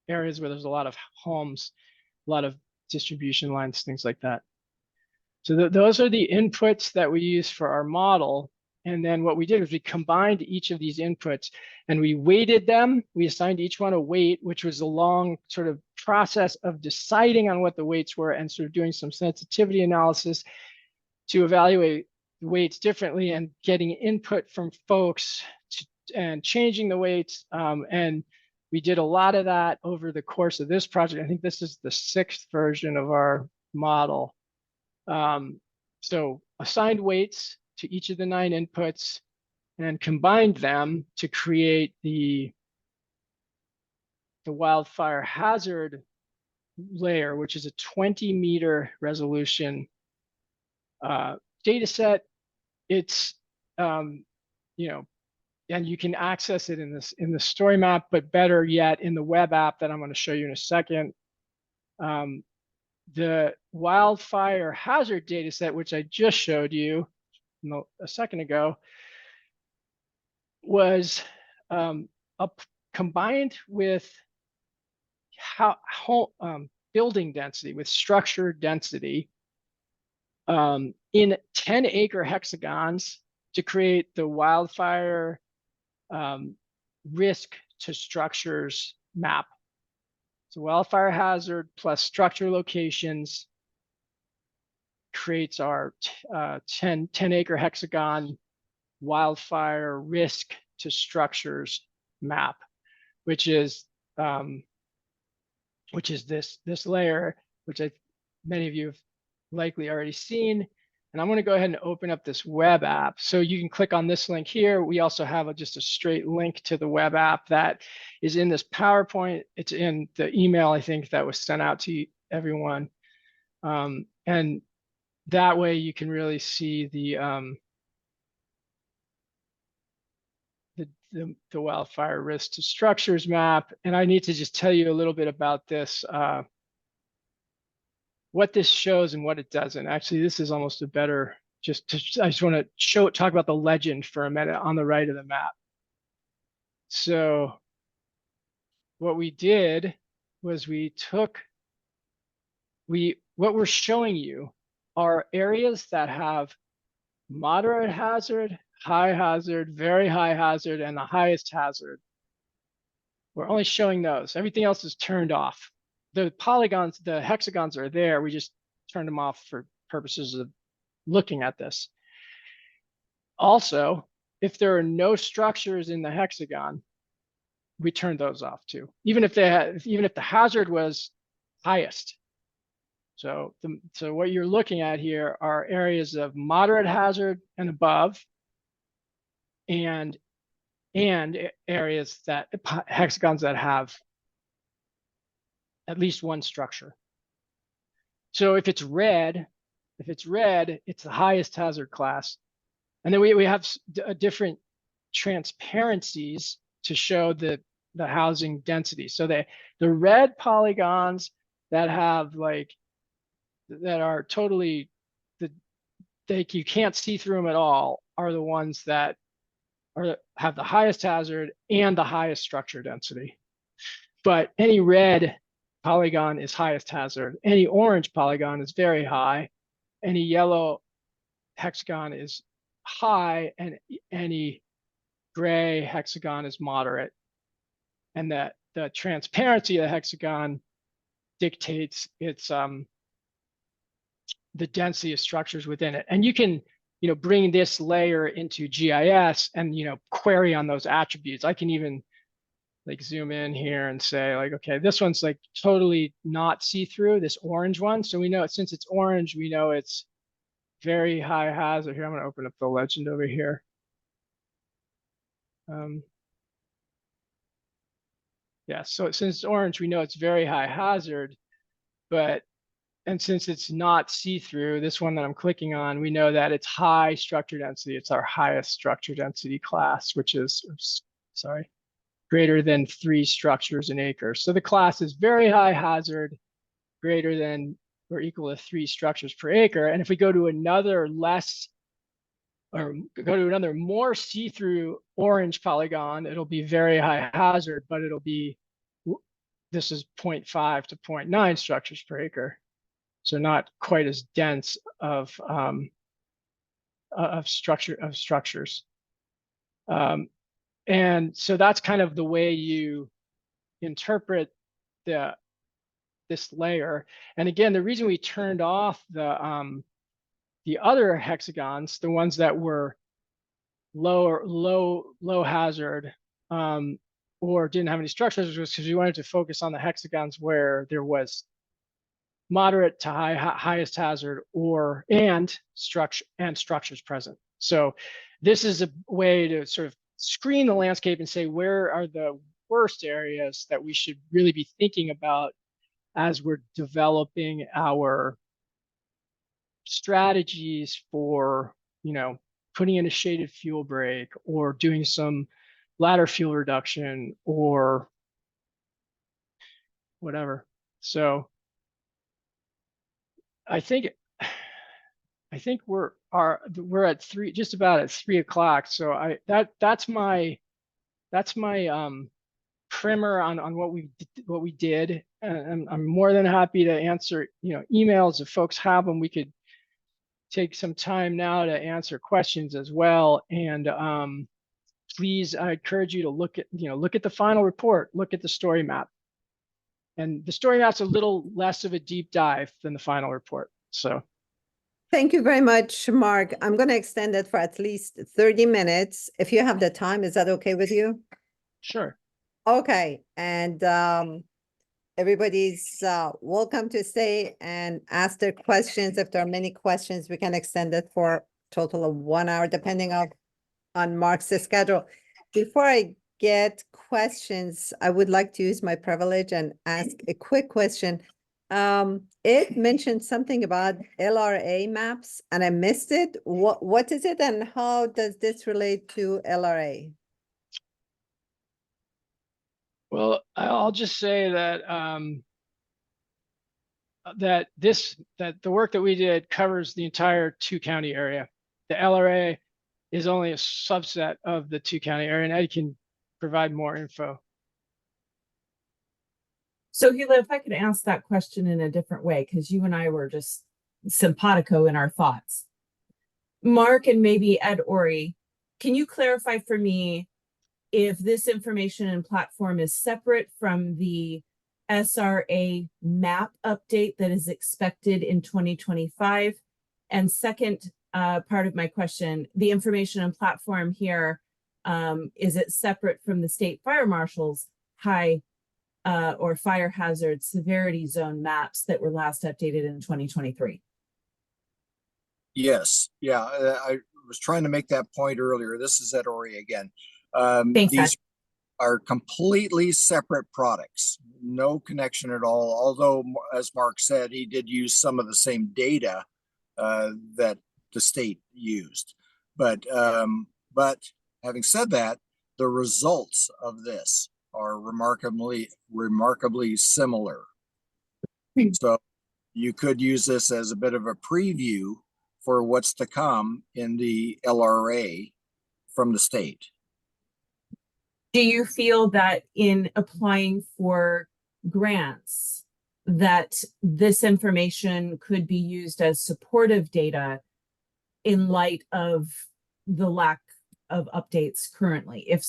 areas where there's a lot of homes, a lot of distribution lines, things like that. So those are the inputs that we use for our model. And then what we did was we combined each of these inputs and we weighted them. We assigned each one a weight, which was a long sort of process of deciding on what the weights were and sort of doing some sensitivity analysis to evaluate the weights differently and getting input from folks and changing the weights. And we did a lot of that over the course of this project. I think this is the 6th version of our model. So assigned weights to each of the 9 inputs and combined them to create the wildfire hazard layer, which is a 20-meter resolution data set. It's and you can access it in the story map, but better yet in the web app that I'm going to show you in a second. The wildfire hazard data set, which I just showed you a second ago, was combined with building density, with structure density, in 10-acre hexagons to create the wildfire risk to structures map. So wildfire hazard plus structure locations creates our 10-acre hexagon wildfire risk to structures map, which is this layer, which many of you have likely already seen. And I'm going to go ahead and open up this web app. So you can click on this link here. We also have just a straight link to the web app that is in this PowerPoint. It's in the email, I think, that was sent out to everyone. And that way you can really see the wildfire risk to structures map. And I need to just tell you a little bit about this, what this shows and what it doesn't. Actually, this is almost a better, I just want to talk about the legend for a minute on the right of the map. So what we did was what we're showing you are areas that have moderate hazard, high hazard, very high hazard, and the highest hazard. We're only showing those. Everything else is turned off. The polygons, the hexagons are there. We just turned them off for purposes of looking at this. Also, if there are no structures in the hexagon, we turn those off too, even if the hazard was highest. So what you're looking at here are areas of moderate hazard and above, and areas hexagons that have at least one structure. So if it's red, it's the highest hazard class. And then we have different transparencies to show the housing density. So the red polygons that have that are totally, you can't see through them at all, are the ones that have the highest hazard and the highest structure density. But any red polygon is highest hazard. Any orange polygon is very high. Any yellow hexagon is high, and any gray hexagon is moderate. And that the transparency of the hexagon dictates its the density of structures within it. And you can bring this layer into GIS and query on those attributes. I can even zoom in here and say okay, this one's totally not see-through, this orange one. So we know, since it's orange, we know it's very high hazard. Here, I'm going to open up the legend over here. Yeah, so since it's orange, we know it's very high hazard, and since it's not see-through, this one that I'm clicking on, we know that it's high structure density. It's our highest structure density class, which is, greater than 3 structures an acre. So the class is very high hazard, greater than or equal to 3 structures per acre. And if we go to another more see-through orange polygon, it'll be very high hazard, but this is 0.5 to 0.9 structures per acre. So not quite as dense of structures. And so that's kind of the way you interpret this layer. And again, the reason we turned off the other hexagons, the ones that were low hazard or didn't have any structures, was because we wanted to focus on the hexagons where there was moderate to highest hazard and structures present. So this is a way to sort of screen the landscape and say, where are the worst areas that we should really be thinking about as we're developing our strategies for putting in a shaded fuel break or doing some ladder fuel reduction or whatever. So I think we're at just about at 3 o'clock. So that's my primer on what we did, and I'm more than happy to answer emails if folks have them. We could take some time now to answer questions as well. And please, I encourage you to look at the final report, look at the story map. And the story map's a little less of a deep dive than the final report. So Thank you very much, Mark. I'm going to extend it for at least 30 minutes. If you have the time, is that okay with you? Sure. Okay. And everybody's welcome to stay and ask their questions. If there are many questions, we can extend it for a total of 1 hour, depending on Mark's schedule. Before I get questions, I would like to use my privilege and ask a quick question. It mentioned something about LRA maps and I missed it. What is it and how does this relate to LRA? Well, I'll just say that that the work that we did covers the entire 2-county area. The LRA is only a subset of the 2-county area, and Ed can provide more info. So Hila, if I could ask that question in a different way, because you and I were just simpatico in our thoughts. Mark and maybe Ed Orre, can you clarify for me if this information and platform is separate from the SRA map update that is expected in 2025? And second part of my question, the information and platform here, is it separate from the state fire marshal's high or fire hazard severity zone maps that were last updated in 2023? Yes, yeah, I was trying to make that point earlier. This is Ed Orre again. Thanks, these Ed. are completely separate products, no connection at all. Although, as Mark said, he did use some of the same data that the state used. But having said that, the results of this are remarkably similar. So you could use this as a bit of a preview for what's to come in the LRA from the state. Do you feel that in applying for grants, that this information could be used as supportive data in light of the lack of updates currently? If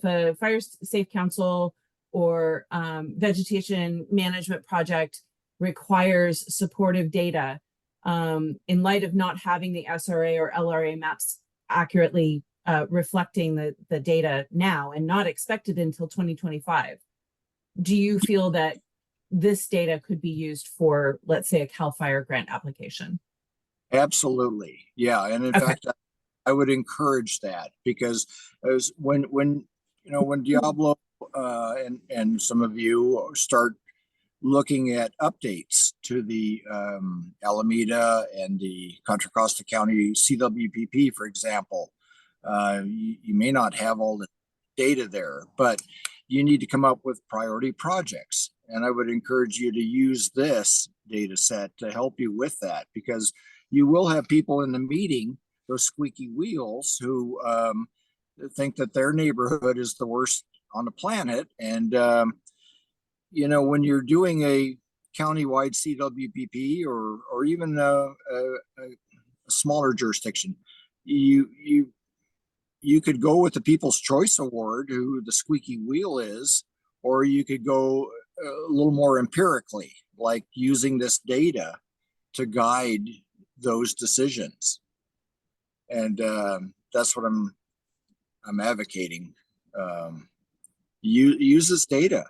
a fire safe council or vegetation management project requires supportive data, in light of not having the SRA or LRA maps accurately reflecting the data now and not expected until 2025, do you feel that this data could be used for, let's say, a CalFire grant application? Absolutely, yeah, and in fact, I would encourage that, because as when Diablo and some of you start looking at updates to the Alameda and the Contra Costa County CWPP, for example, you may not have all the data there, but you need to come up with priority projects. And I would encourage you to use this data set to help you with that, because you will have people in the meeting, those squeaky wheels, who think that their neighborhood is the worst on the planet. And, when you're doing a countywide CWPP or even a smaller jurisdiction, you could go with the People's Choice Award, who the squeaky wheel is, or you could go a little more empirically, like using this data to guide those decisions. And that's what I'm advocating. Use this data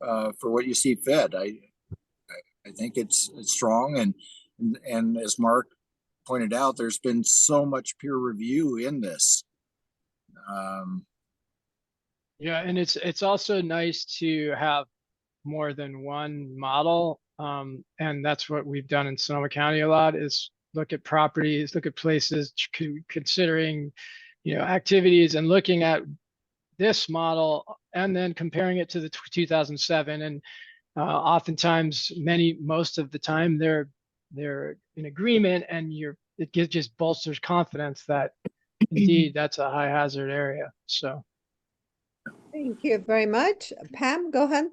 for what you see fit. I think it's strong, and as Mark pointed out, there's been so much peer review in this. Yeah, and it's also nice to have more than one model, and that's what we've done in Sonoma County a lot, is look at properties, look at places, considering, activities, and looking at this model and then comparing it to the 2007. And oftentimes, most of the time, they're in agreement, and it just bolsters confidence that indeed that's a high hazard area. So. Thank you very much. Pam, go ahead.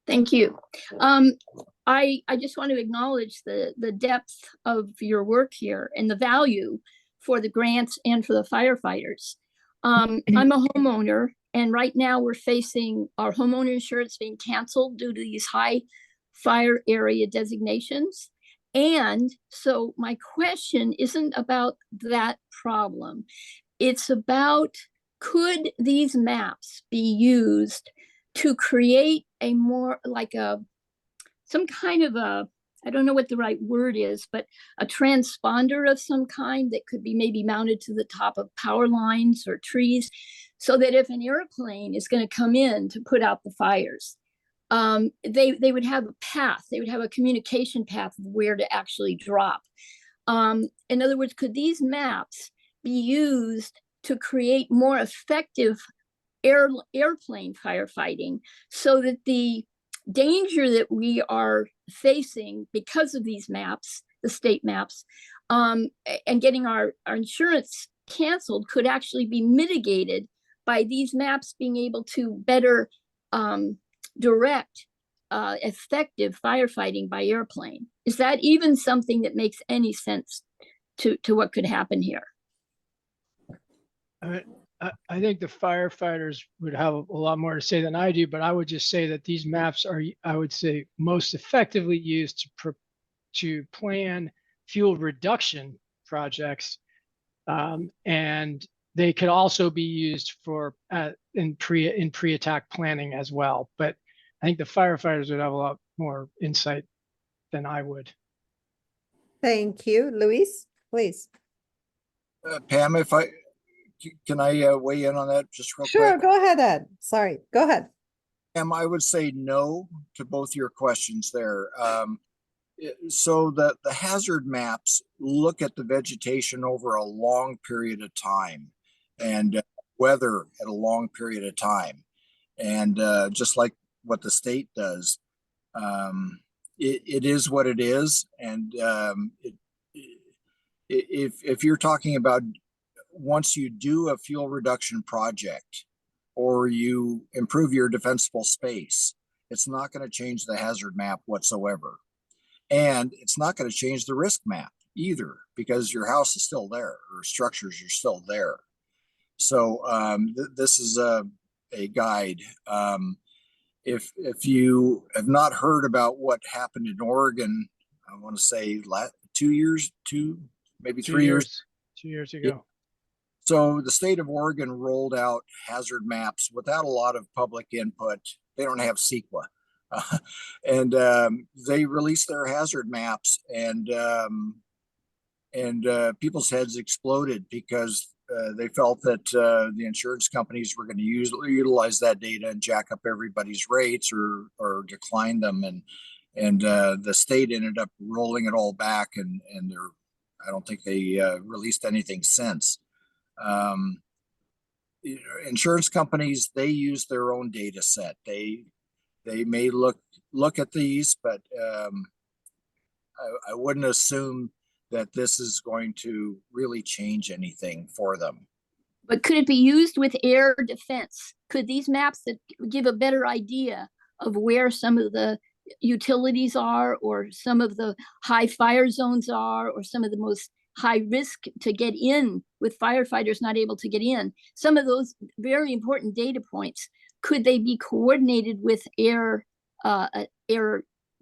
Thank you. I just want to acknowledge the depth of your work here and the value for the grants and for the firefighters. I'm a homeowner, and right now we're facing our homeowner insurance being canceled due to these high fire area designations. And so my question isn't about that problem. It's about, could these maps be used to create a more like some kind of I don't know what the right word is, but a transponder of some kind that could be maybe mounted to the top of power lines or trees, so that if an airplane is going to come in to put out the fires, they would have a path, they would have a communication path of where to actually drop. In other words, could these maps be used to create more effective airplane firefighting, so that the danger that we are facing because of these maps, the state maps, and getting our insurance canceled could actually be mitigated by these maps being able to better direct effective firefighting by airplane? Is that even something that makes any sense to what could happen here? I think the firefighters would have a lot more to say than I do, but I would just say that these maps are, I would say, most effectively used to plan fuel reduction projects, and they could also be used for in pre-attack planning as well. But I think the firefighters would have a lot more insight than I would. Thank you. Luis, please. Pam, can I weigh in on that just real quick? Sure, go ahead, Ed. Sorry, go ahead. I would say no to both your questions there. So the hazard maps look at the vegetation over a long period of time, and weather at a long period of time. And just like what the state does, it is what it is. And if you're talking about, once you do a fuel reduction project or you improve your defensible space, it's not going to change the hazard map whatsoever. And it's not going to change the risk map either, because your house is still there, or structures are still there. So this is a guide. If you have not heard about what happened in Oregon, I want to say 2 years, maybe 3 years. 2 years ago. Yeah. So the state of Oregon rolled out hazard maps without a lot of public input. They don't have CEQA. And they released their hazard maps, and people's heads exploded, because they felt that the insurance companies were going to utilize that data and jack up everybody's rates or decline them. And the state ended up rolling it all back, and I don't think they released anything since. Insurance companies, they use their own data set. They may look at these, but I wouldn't assume that this is going to really change anything for them. But could it be used with air defense? Could these maps that give a better idea of where some of the utilities are, or some of the high fire zones are, or some of the most high risk to get in with firefighters not able to get in, some of those very important data points, could they be coordinated with air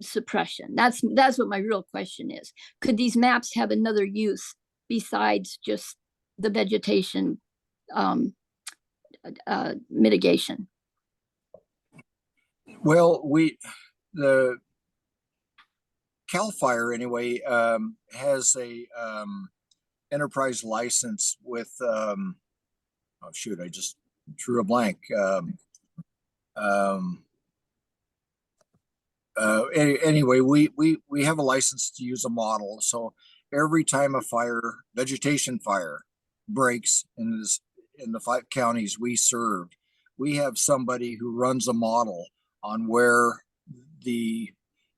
suppression? That's what my real question is. Could these maps have another use besides just the vegetation mitigation? Well, the CalFire anyway has a enterprise license with oh shoot, I just drew a blank. anyway, we have a license to use a model. So every time a vegetation fire breaks in the 5 counties we serve, we have somebody who runs a model on where the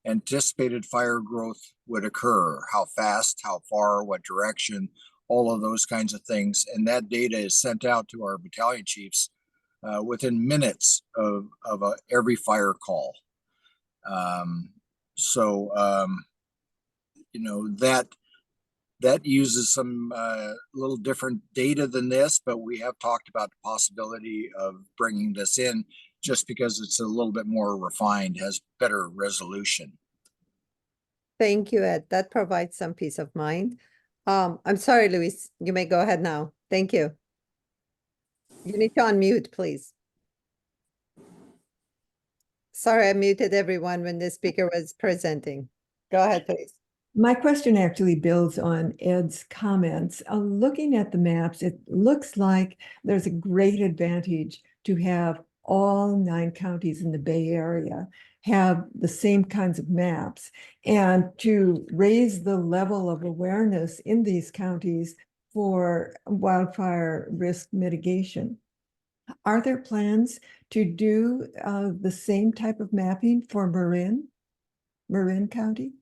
anticipated fire growth would occur, how fast, how far, what direction, all of those kinds of things. And that data is sent out to our battalion chiefs within minutes of every fire call. You know, that uses some little different data than this, but we have talked about the possibility of bringing this in just because it's a little bit more refined, has better resolution. Thank you, Ed. That provides some peace of mind. I'm sorry, Luis, you may go ahead now. Thank you. You need to unmute, please. Sorry, I muted everyone when the speaker was presenting. Go ahead, please. My question actually builds on Ed's comments. Looking at the maps, it looks like there's a great advantage to have all 9 counties in the Bay Area have the same kinds of maps and to raise the level of awareness in these counties for wildfire risk mitigation. Are there plans to do the same type of mapping for Marin County?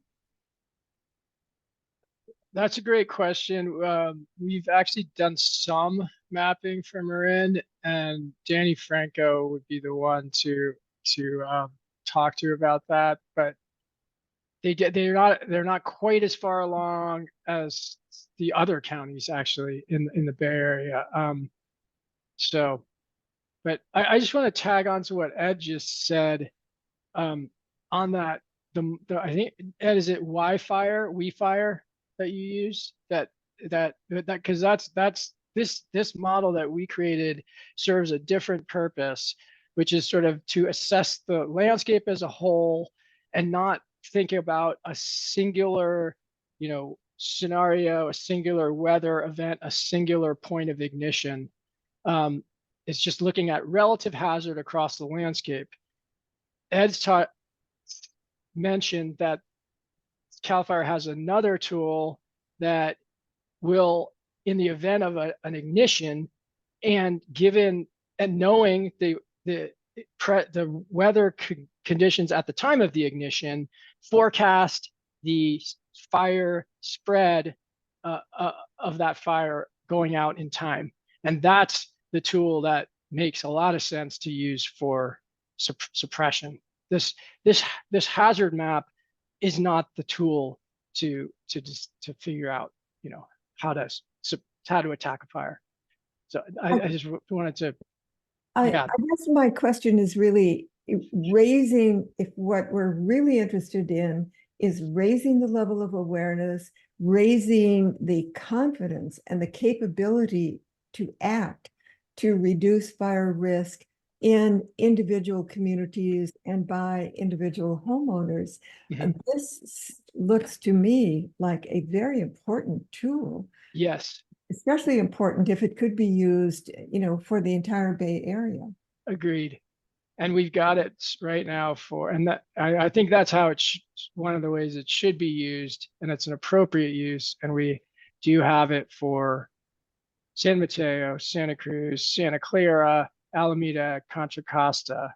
That's a great question. We've actually done some mapping for Marin, and Danny Franco would be the one to talk to about that. But they're not quite as far along as the other counties actually in the Bay Area. But I just want to tag on to what Ed just said on that. I think Ed, is it WeFire that you use that because that's this model that we created serves a different purpose, which is sort of to assess the landscape as a whole and not think about a singular, scenario, a singular weather event, a singular point of ignition. It's just looking at relative hazard across the landscape. Ed's mentioned that CalFire has another tool that will, in the event of an ignition, and knowing the weather conditions at the time of the ignition, forecast the fire spread of that fire going out in time. And that's the tool that makes a lot of sense to use for suppression. This hazard map is not the tool to figure out, how to attack a fire. So I just wanted to. I guess my question is really raising, if what we're really interested in is raising the level of awareness, raising the confidence and the capability to act to reduce fire risk in individual communities and by individual homeowners. And this looks to me like a very important tool. Yes. Especially important if it could be used, for the entire Bay Area. Agreed. And we've got it right now and that I think that's how one of the ways it should be used, and it's an appropriate use. And we do have it for San Mateo, Santa Cruz, Santa Clara, Alameda, Contra Costa,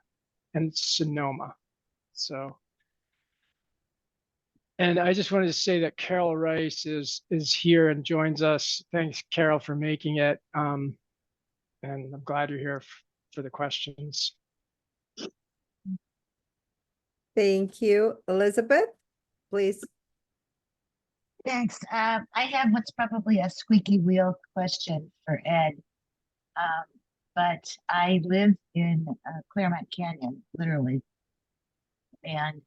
and Sonoma. So, and I just wanted to say that Carol Rice is here and joins us. Thanks, Carol, for making it. And I'm glad you're here for the questions. Thank you. Elizabeth, please. Thanks. I have what's probably a squeaky wheel question for Ed. But I live in Claremont Canyon, literally. And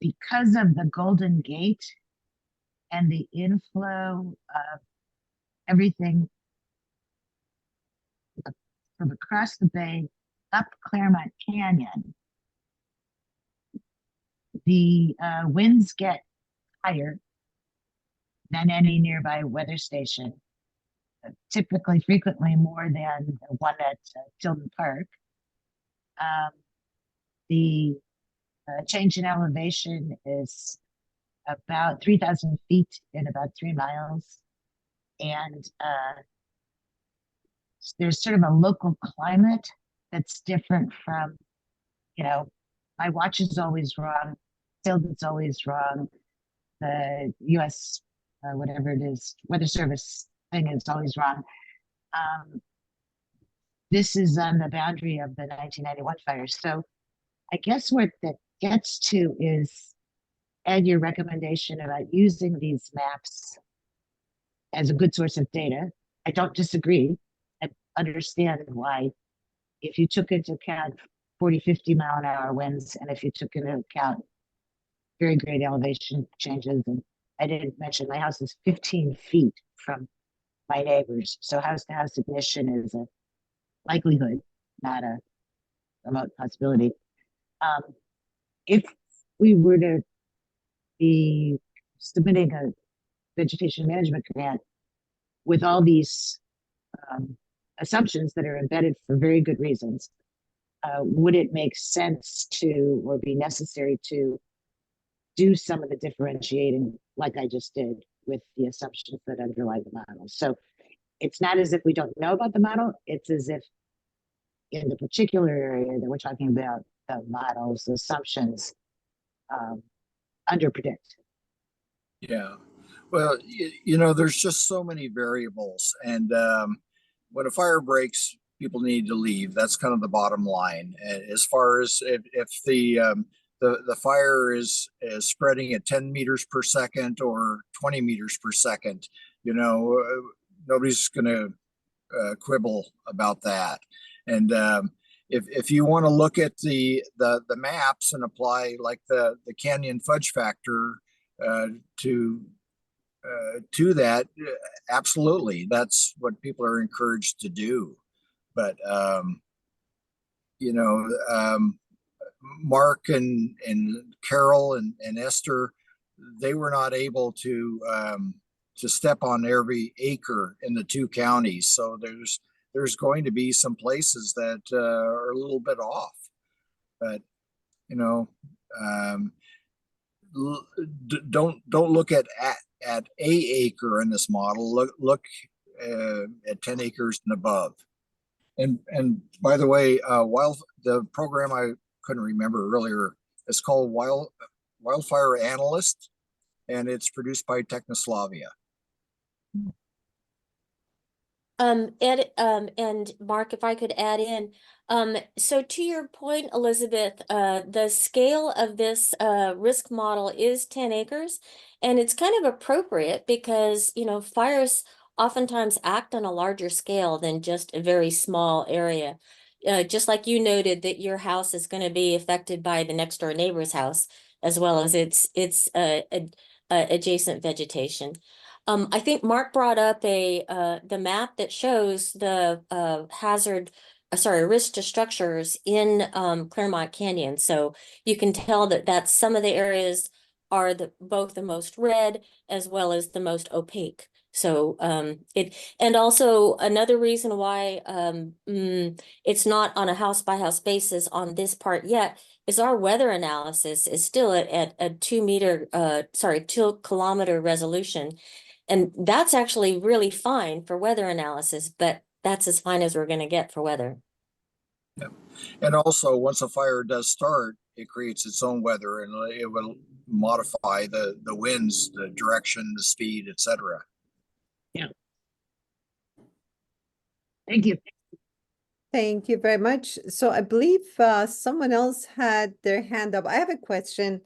because of the Golden Gate and the inflow of everything from across the bay up Claremont Canyon, the winds get higher than any nearby weather station, frequently more than the one at Tilden Park. the change in elevation is about 3,000 feet in about 3 miles. And there's sort of a local climate that's different from, you know, my watch is always wrong, Tilden's always wrong, the US, whatever it is, Weather Service thing is always wrong. This is on the boundary of the 1991 fires. So I guess what that gets to is, Ed, your recommendation about using these maps as a good source of data. I don't disagree. I understand why, if you took into account 40, 50 mile an hour winds, and if you took into account very great elevation changes, and I didn't mention my house is 15 feet from my neighbors. So house to house ignition is a likelihood, not a remote possibility. If we were to be submitting a vegetation management grant with all these assumptions that are embedded for very good reasons, would it make sense to, or be necessary to, do some of the differentiating like I just did with the assumptions that underlie the model? So it's not as if we don't know about the model, it's as if in the particular area that we're talking about, the models, the assumptions underpredict. Yeah. Well, you know, there's just so many variables, and when a fire breaks, people need to leave. That's kind of the bottom line. And as far as if the fire is spreading at 10 meters per second or 20 meters per second, you know, nobody's going to quibble about that. And if you want to look at the maps and apply like the canyon fudge factor to that, absolutely, that's what people are encouraged to do. But you know, Mark and Carol and Esther, they were not able to step on every acre in the 2 counties. So there's going to be some places that are a little bit off. But you know, don't look at a acre in this model. Look at 10 acres and above. And by the way, the program I couldn't remember earlier is called Wildfire Analyst, and it's produced by Technoslavia. Ed, and Mark, if I could add in, so to your point, Elizabeth, the scale of this risk model is 10 acres, and it's kind of appropriate because, you know, fires oftentimes act on a larger scale than just a very small area. Just like you noted that your house is going to be affected by the next door neighbor's house, as well as its adjacent vegetation. I think Mark brought up the map that shows the risk to structures in Claremont Canyon. So you can tell that some of the areas are both the most red as well as the most opaque. So and also another reason why it's not on a house by house basis on this part yet is our weather analysis is still at a 2 kilometer resolution. And that's actually really fine for weather analysis, but that's as fine as we're going to get for weather. Yeah. And also, once a fire does start, it creates its own weather, and it will modify the winds, the direction, the speed, etc. Yeah. Thank you. Thank you very much. So I believe someone else had their hand up. I have a question.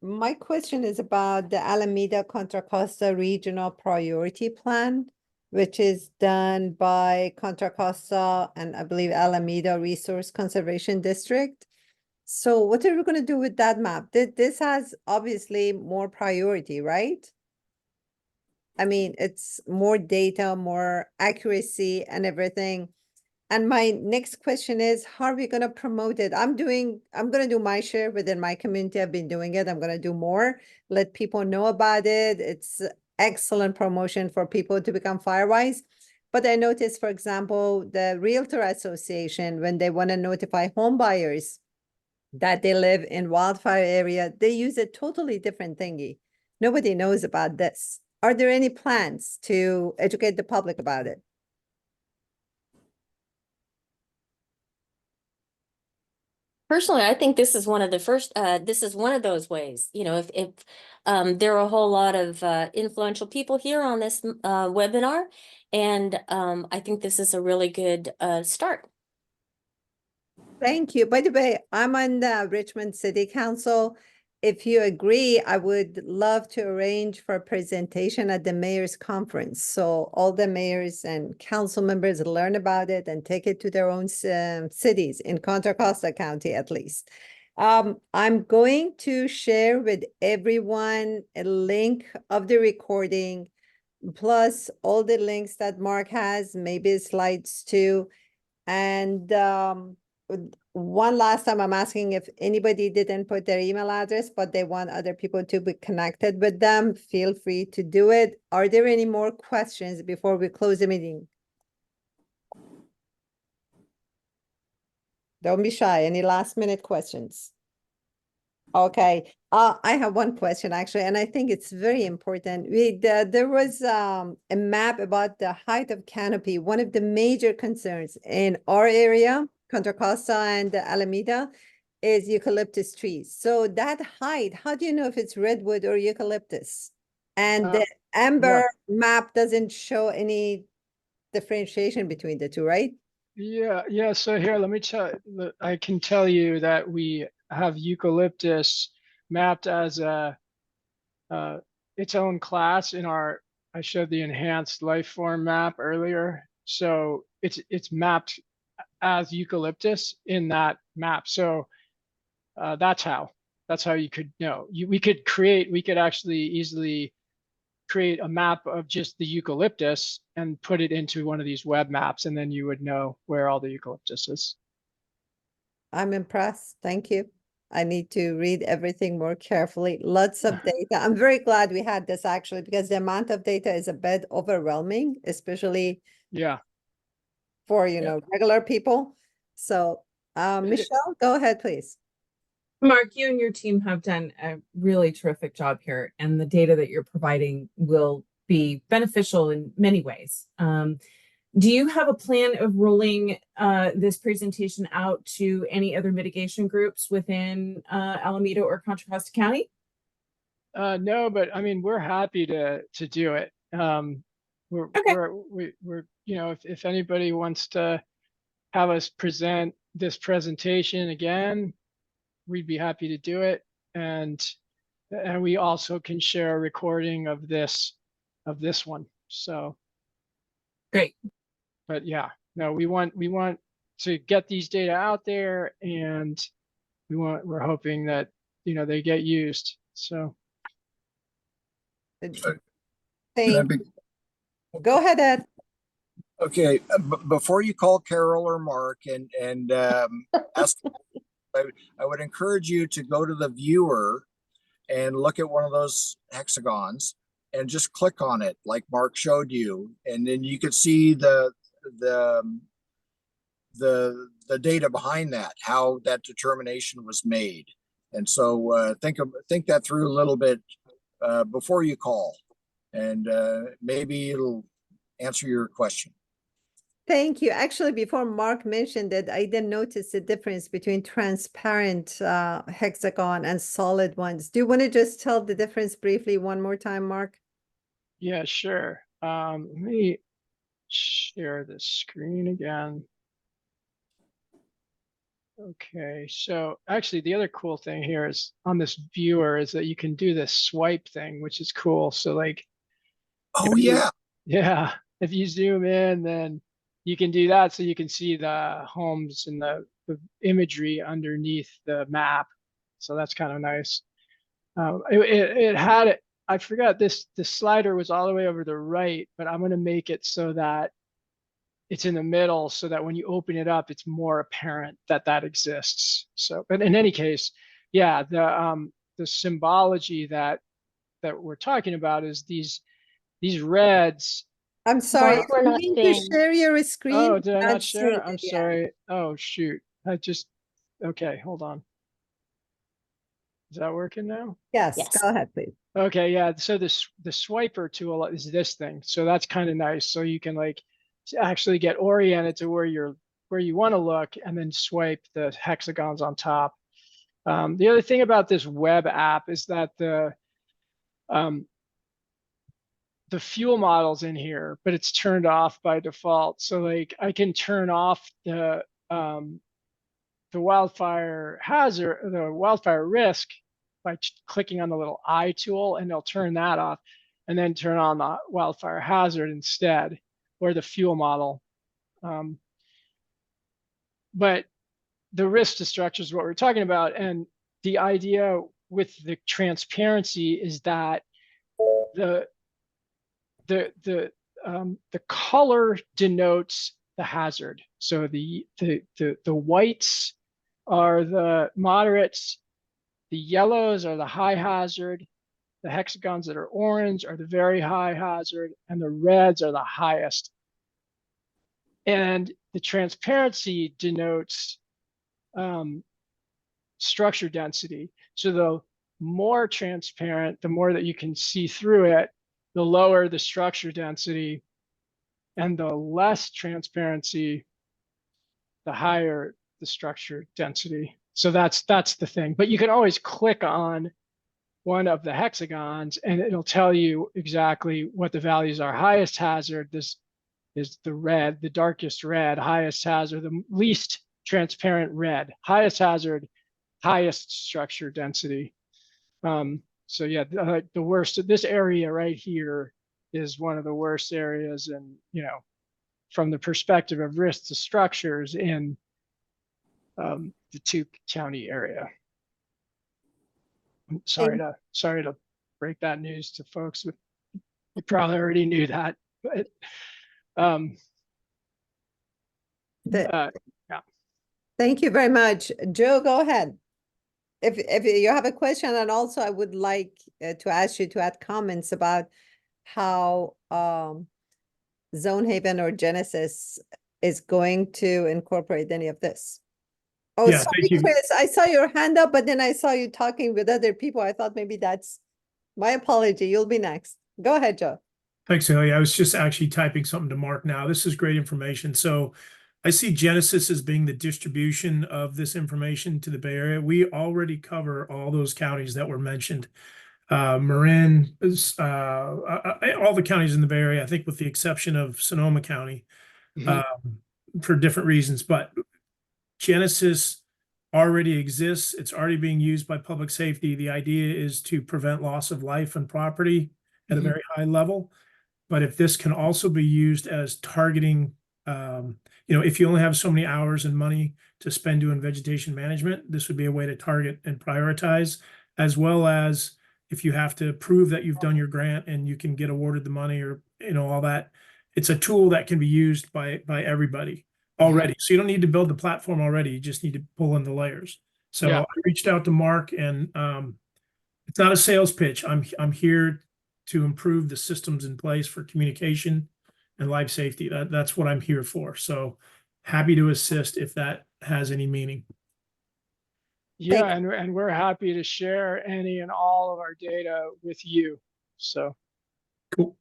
My question is about the Alameda Contra Costa Regional Priority Plan, which is done by Contra Costa and I believe Alameda Resource Conservation District. So what are we going to do with that map? This has obviously more priority, right? I mean, it's more data, more accuracy and everything. And my next question is, how are we going to promote it? I'm going to do my share within my community. I've been doing it. I'm going to do more, let people know about it. It's excellent promotion for people to become firewise. But I noticed, for example, the Realtor Association, when they want to notify home buyers that they live in wildfire area, they use a totally different thingy. Nobody knows about this. Are there any plans to educate the public about it? Personally, I think this is one of the first, this is one of those ways, you know, if there are a whole lot of influential people here on this webinar, and I think this is a really good start. Thank you. By the way, I'm on the Richmond City Council. If you agree, I would love to arrange for a presentation at the mayor's conference. So all the mayors and council members learn about it and take it to their own cities in Contra Costa County, at least. I'm going to share with everyone a link of the recording, plus all the links that Mark has, maybe slides too. And one last time, I'm asking if anybody didn't put their email address, but they want other people to be connected with them, feel free to do it. Are there any more questions before we close the meeting? Don't be shy. Any last minute questions? Okay, I have one question actually, and I think it's very important. There was a map about the height of canopy. One of the major concerns in our area, Contra Costa and Alameda, is eucalyptus trees. So that height, how do you know if it's redwood or eucalyptus? And the amber map doesn't show any differentiation between the two, right? Yeah. So here, let me tell. I can tell you that we have eucalyptus mapped as its own class in our. I showed the enhanced life form map earlier. So it's mapped as eucalyptus in that map. So that's how you could know. We could actually easily create a map of just the eucalyptus and put it into one of these web maps, and then you would know where all the eucalyptus is. I'm impressed. Thank you. I need to read everything more carefully. Lots of data. I'm very glad we had this actually, because the amount of data is a bit overwhelming, especially for, regular people. So, Michelle, go ahead, please. Mark, you and your team have done a really terrific job here, and the data that you're providing will be beneficial in many ways. Do you have a plan of rolling this presentation out to any other mitigation groups within Alameda or Contra Costa County? No, but I mean, we're happy to do it. We're if anybody wants to have us present this presentation again, we'd be happy to do it. And we also can share a recording of this one. So great. But yeah, no, we want to get these data out there, and we're hoping that they get used. So Go ahead, Ed. Okay, before you call Carol or Mark and ask, I would encourage you to go to the viewer and look at one of those hexagons and just click on it like Mark showed you, and then you could see the data behind that, how that determination was made. And so think that through a little bit before you call, and maybe it'll answer your question. Thank you. Actually, before Mark mentioned it, I didn't notice the difference between transparent hexagon and solid ones. Do you want to just tell the difference briefly one more time, Mark? Yeah, sure. Let me share the screen again. Okay, so actually the other cool thing here is on this viewer is that you can do this swipe thing, which is cool. So like, if you zoom in, then you can do that. So you can see the homes and the imagery underneath the map. So that's kind of nice. It had, I forgot the slider was all the way over the right, but I'm going to make it so that it's in the middle, so that when you open it up, it's more apparent that exists. So, but in any case, yeah, the symbology that we're talking about is these reds. I'm sorry, Mark, we're not you need to share your screen. Oh, did I not share? seeing I'm it yet. sorry. Oh shoot! Okay, hold on. Is that working now? Yes, Yes. go ahead, please. Okay, yeah. So the swiper tool is this thing. So that's kind of nice. So you can like actually get oriented to where you want to look and then swipe the hexagons on top. The other thing about this web app is that the fuel model's in here, but it's turned off by default. So like I can turn off the wildfire hazard, the wildfire risk by clicking on the little eye tool, and it'll turn that off, and then turn on the wildfire hazard instead, or the fuel model. But the risk to structure is what we're talking about, and the idea with the transparency is that the color denotes the hazard. So the whites are the moderates, the yellows are the high hazard, the hexagons that are orange are the very high hazard, and the reds are the highest. And the transparency denotes structure density. So the more transparent, the more that you can see through it, the lower the structure density, and the less transparency, the higher the structure density. So that's the thing. But you can always click on one of the hexagons and it'll tell you exactly what the values are. Highest hazard, this is the red, the darkest red. Highest hazard, the least transparent red. Highest hazard, highest structure density. So yeah, the worst, this area right here is one of the worst areas, and from the perspective of risk to structures in the Tuke County area. Sorry to break that news to folks. You probably already knew that, but yeah. Thank you very much. Joe, go ahead. If you have a question, and also I would like to ask you to add comments about how Zone Haven or Genesis is going to incorporate any of this. Oh, Yeah, sorry, thank you. Chris, I saw your hand up, but then I saw you talking with other people. I thought maybe that's my apology. You'll be next. Go ahead, Joe. Thanks, Haley. I was just actually typing something to Mark now. This is great information. So I see Genesis as being the distribution of this information to the Bay Area. We already cover all those counties that were mentioned. Marin, all the counties in the Bay Area, I think with the exception of Sonoma County, for different reasons. But Genesis already exists. It's already being used by public safety. The idea is to prevent loss of life and property at a very high level. But if this can also be used as targeting, if you only have so many hours and money to spend doing vegetation management, this would be a way to target and prioritize, as well as if you have to prove that you've done your grant and you can get awarded the money, or all that. It's a tool that can be used by everybody already. So you don't need to build the platform already. You just need to pull in the layers. So Yeah. I reached out to Mark, and it's not a sales pitch. I'm here to improve the systems in place for communication and life safety. That's what I'm here for. So happy to assist if that has any meaning. Yeah, and we're happy to share any and all of our data with you. So cool.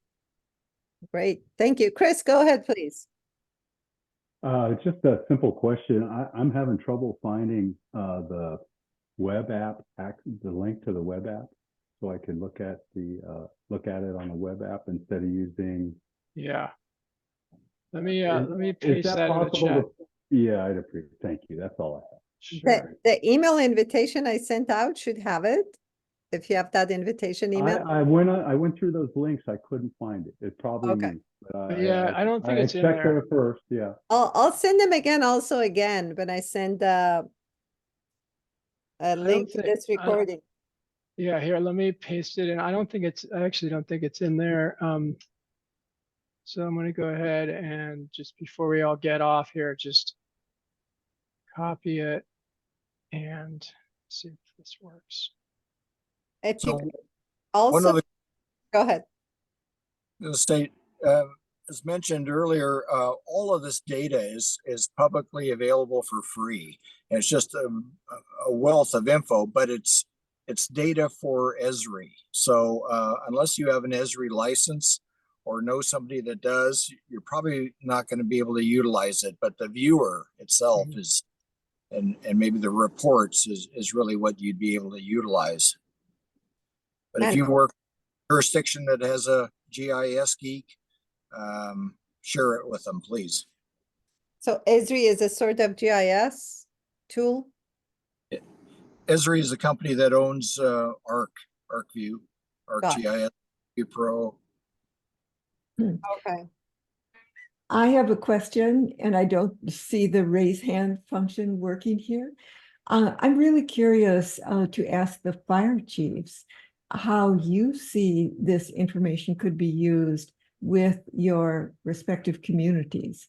Great. Thank you. Chris, go ahead, please. Just a simple question. I'm having trouble finding the web app, the link to the web app, so I can look at it on the web app instead of using. Yeah. Let me paste that in the chat. Yeah, I'd appreciate it. Thank you. That's all I have. Sure. The email invitation I sent out should have it. If you have that invitation email. I went through those links. I couldn't find it. It's probably Okay. me. But I don't think it's in checked there. first. Yeah. I'll send them again when I send a link to this recording. Yeah, here, let me paste it in. I actually don't think it's in there. So I'm going to go ahead and just before we all get off here, just copy it and see if this works. If you So also, go ahead. The state, as mentioned earlier, all of this data is publicly available for free. And it's just a wealth of info, but it's it's data for Esri. So unless you have an Esri license or know somebody that does, you're probably not going to be able to utilize it. But the viewer itself is, and maybe the reports is really what you'd be able to utilize. But if you work in a jurisdiction that has a GIS geek, share it with them, please. So Esri is a sort of GIS tool? Esri is a company that owns ArcView, ArcGIS, View Pro. Okay. I have a question, and I don't see the raise hand function working here. I'm really curious to ask the fire chiefs how you see this information could be used with your respective communities.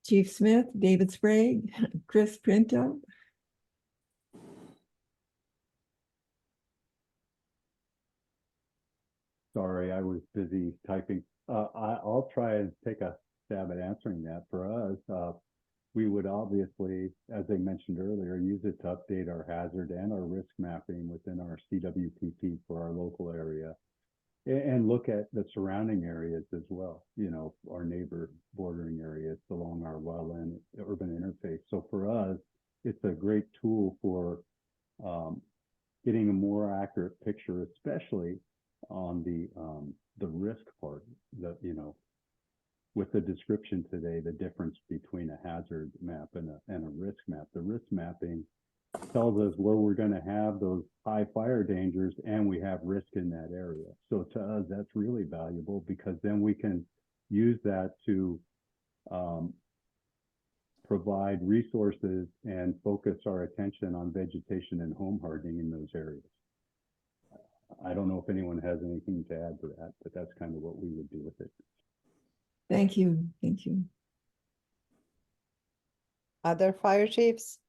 Chief Smith, David Sprague, Chris Pinto. Sorry, I was busy typing. I'll try and take a stab at answering that. For us, we would obviously, as I mentioned earlier, use it to update our hazard and our risk mapping within our CWPP for our local area, and look at the surrounding areas as well, you know, our neighbor bordering areas along our wildland urban interface. So for us, it's a great tool for getting a more accurate picture, especially on the risk part, that, you know, with the description today, the difference between a hazard map and a risk map. The risk mapping tells us where we're going to have those high fire dangers, and we have risk in that area. So to us, that's really valuable, because then we can use that to provide resources and focus our attention on vegetation and home hardening in those areas. I don't know if anyone has anything to add to that, but that's kind of what we would do with it. Thank you. Thank you. Other fire chiefs?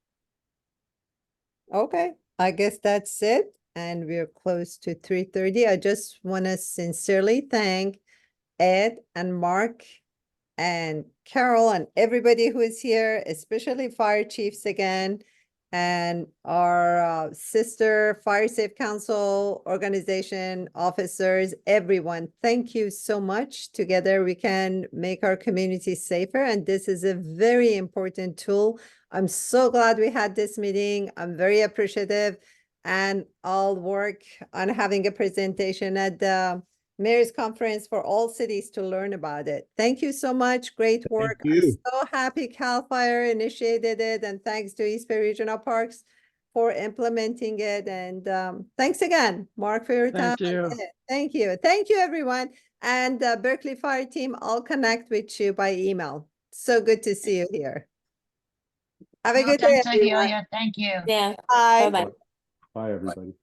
Okay, I guess that's it. And we're close to 3:30. I just want to sincerely thank Ed and Mark and Carol and everybody who is here, especially fire chiefs again, and our sister Fire Safe Council organization officers, everyone. Thank you so much. Together we can make our community safer, and this is a very important tool. I'm so glad we had this meeting. I'm very appreciative, and I'll work on having a presentation at the Mayor's Conference for all cities to learn about it. Thank you so much. Great work. I'm so happy CalFire initiated it, and thanks to East Bay Regional Parks for implementing it. And thanks again, Mark, for your time. Thank you. Thank you. Thank you, everyone. And Berkeley Fire team, I'll connect with you by email. So good to see you here. Have a good day, everyone. Thank you. Yeah. Bye. Bye, everybody.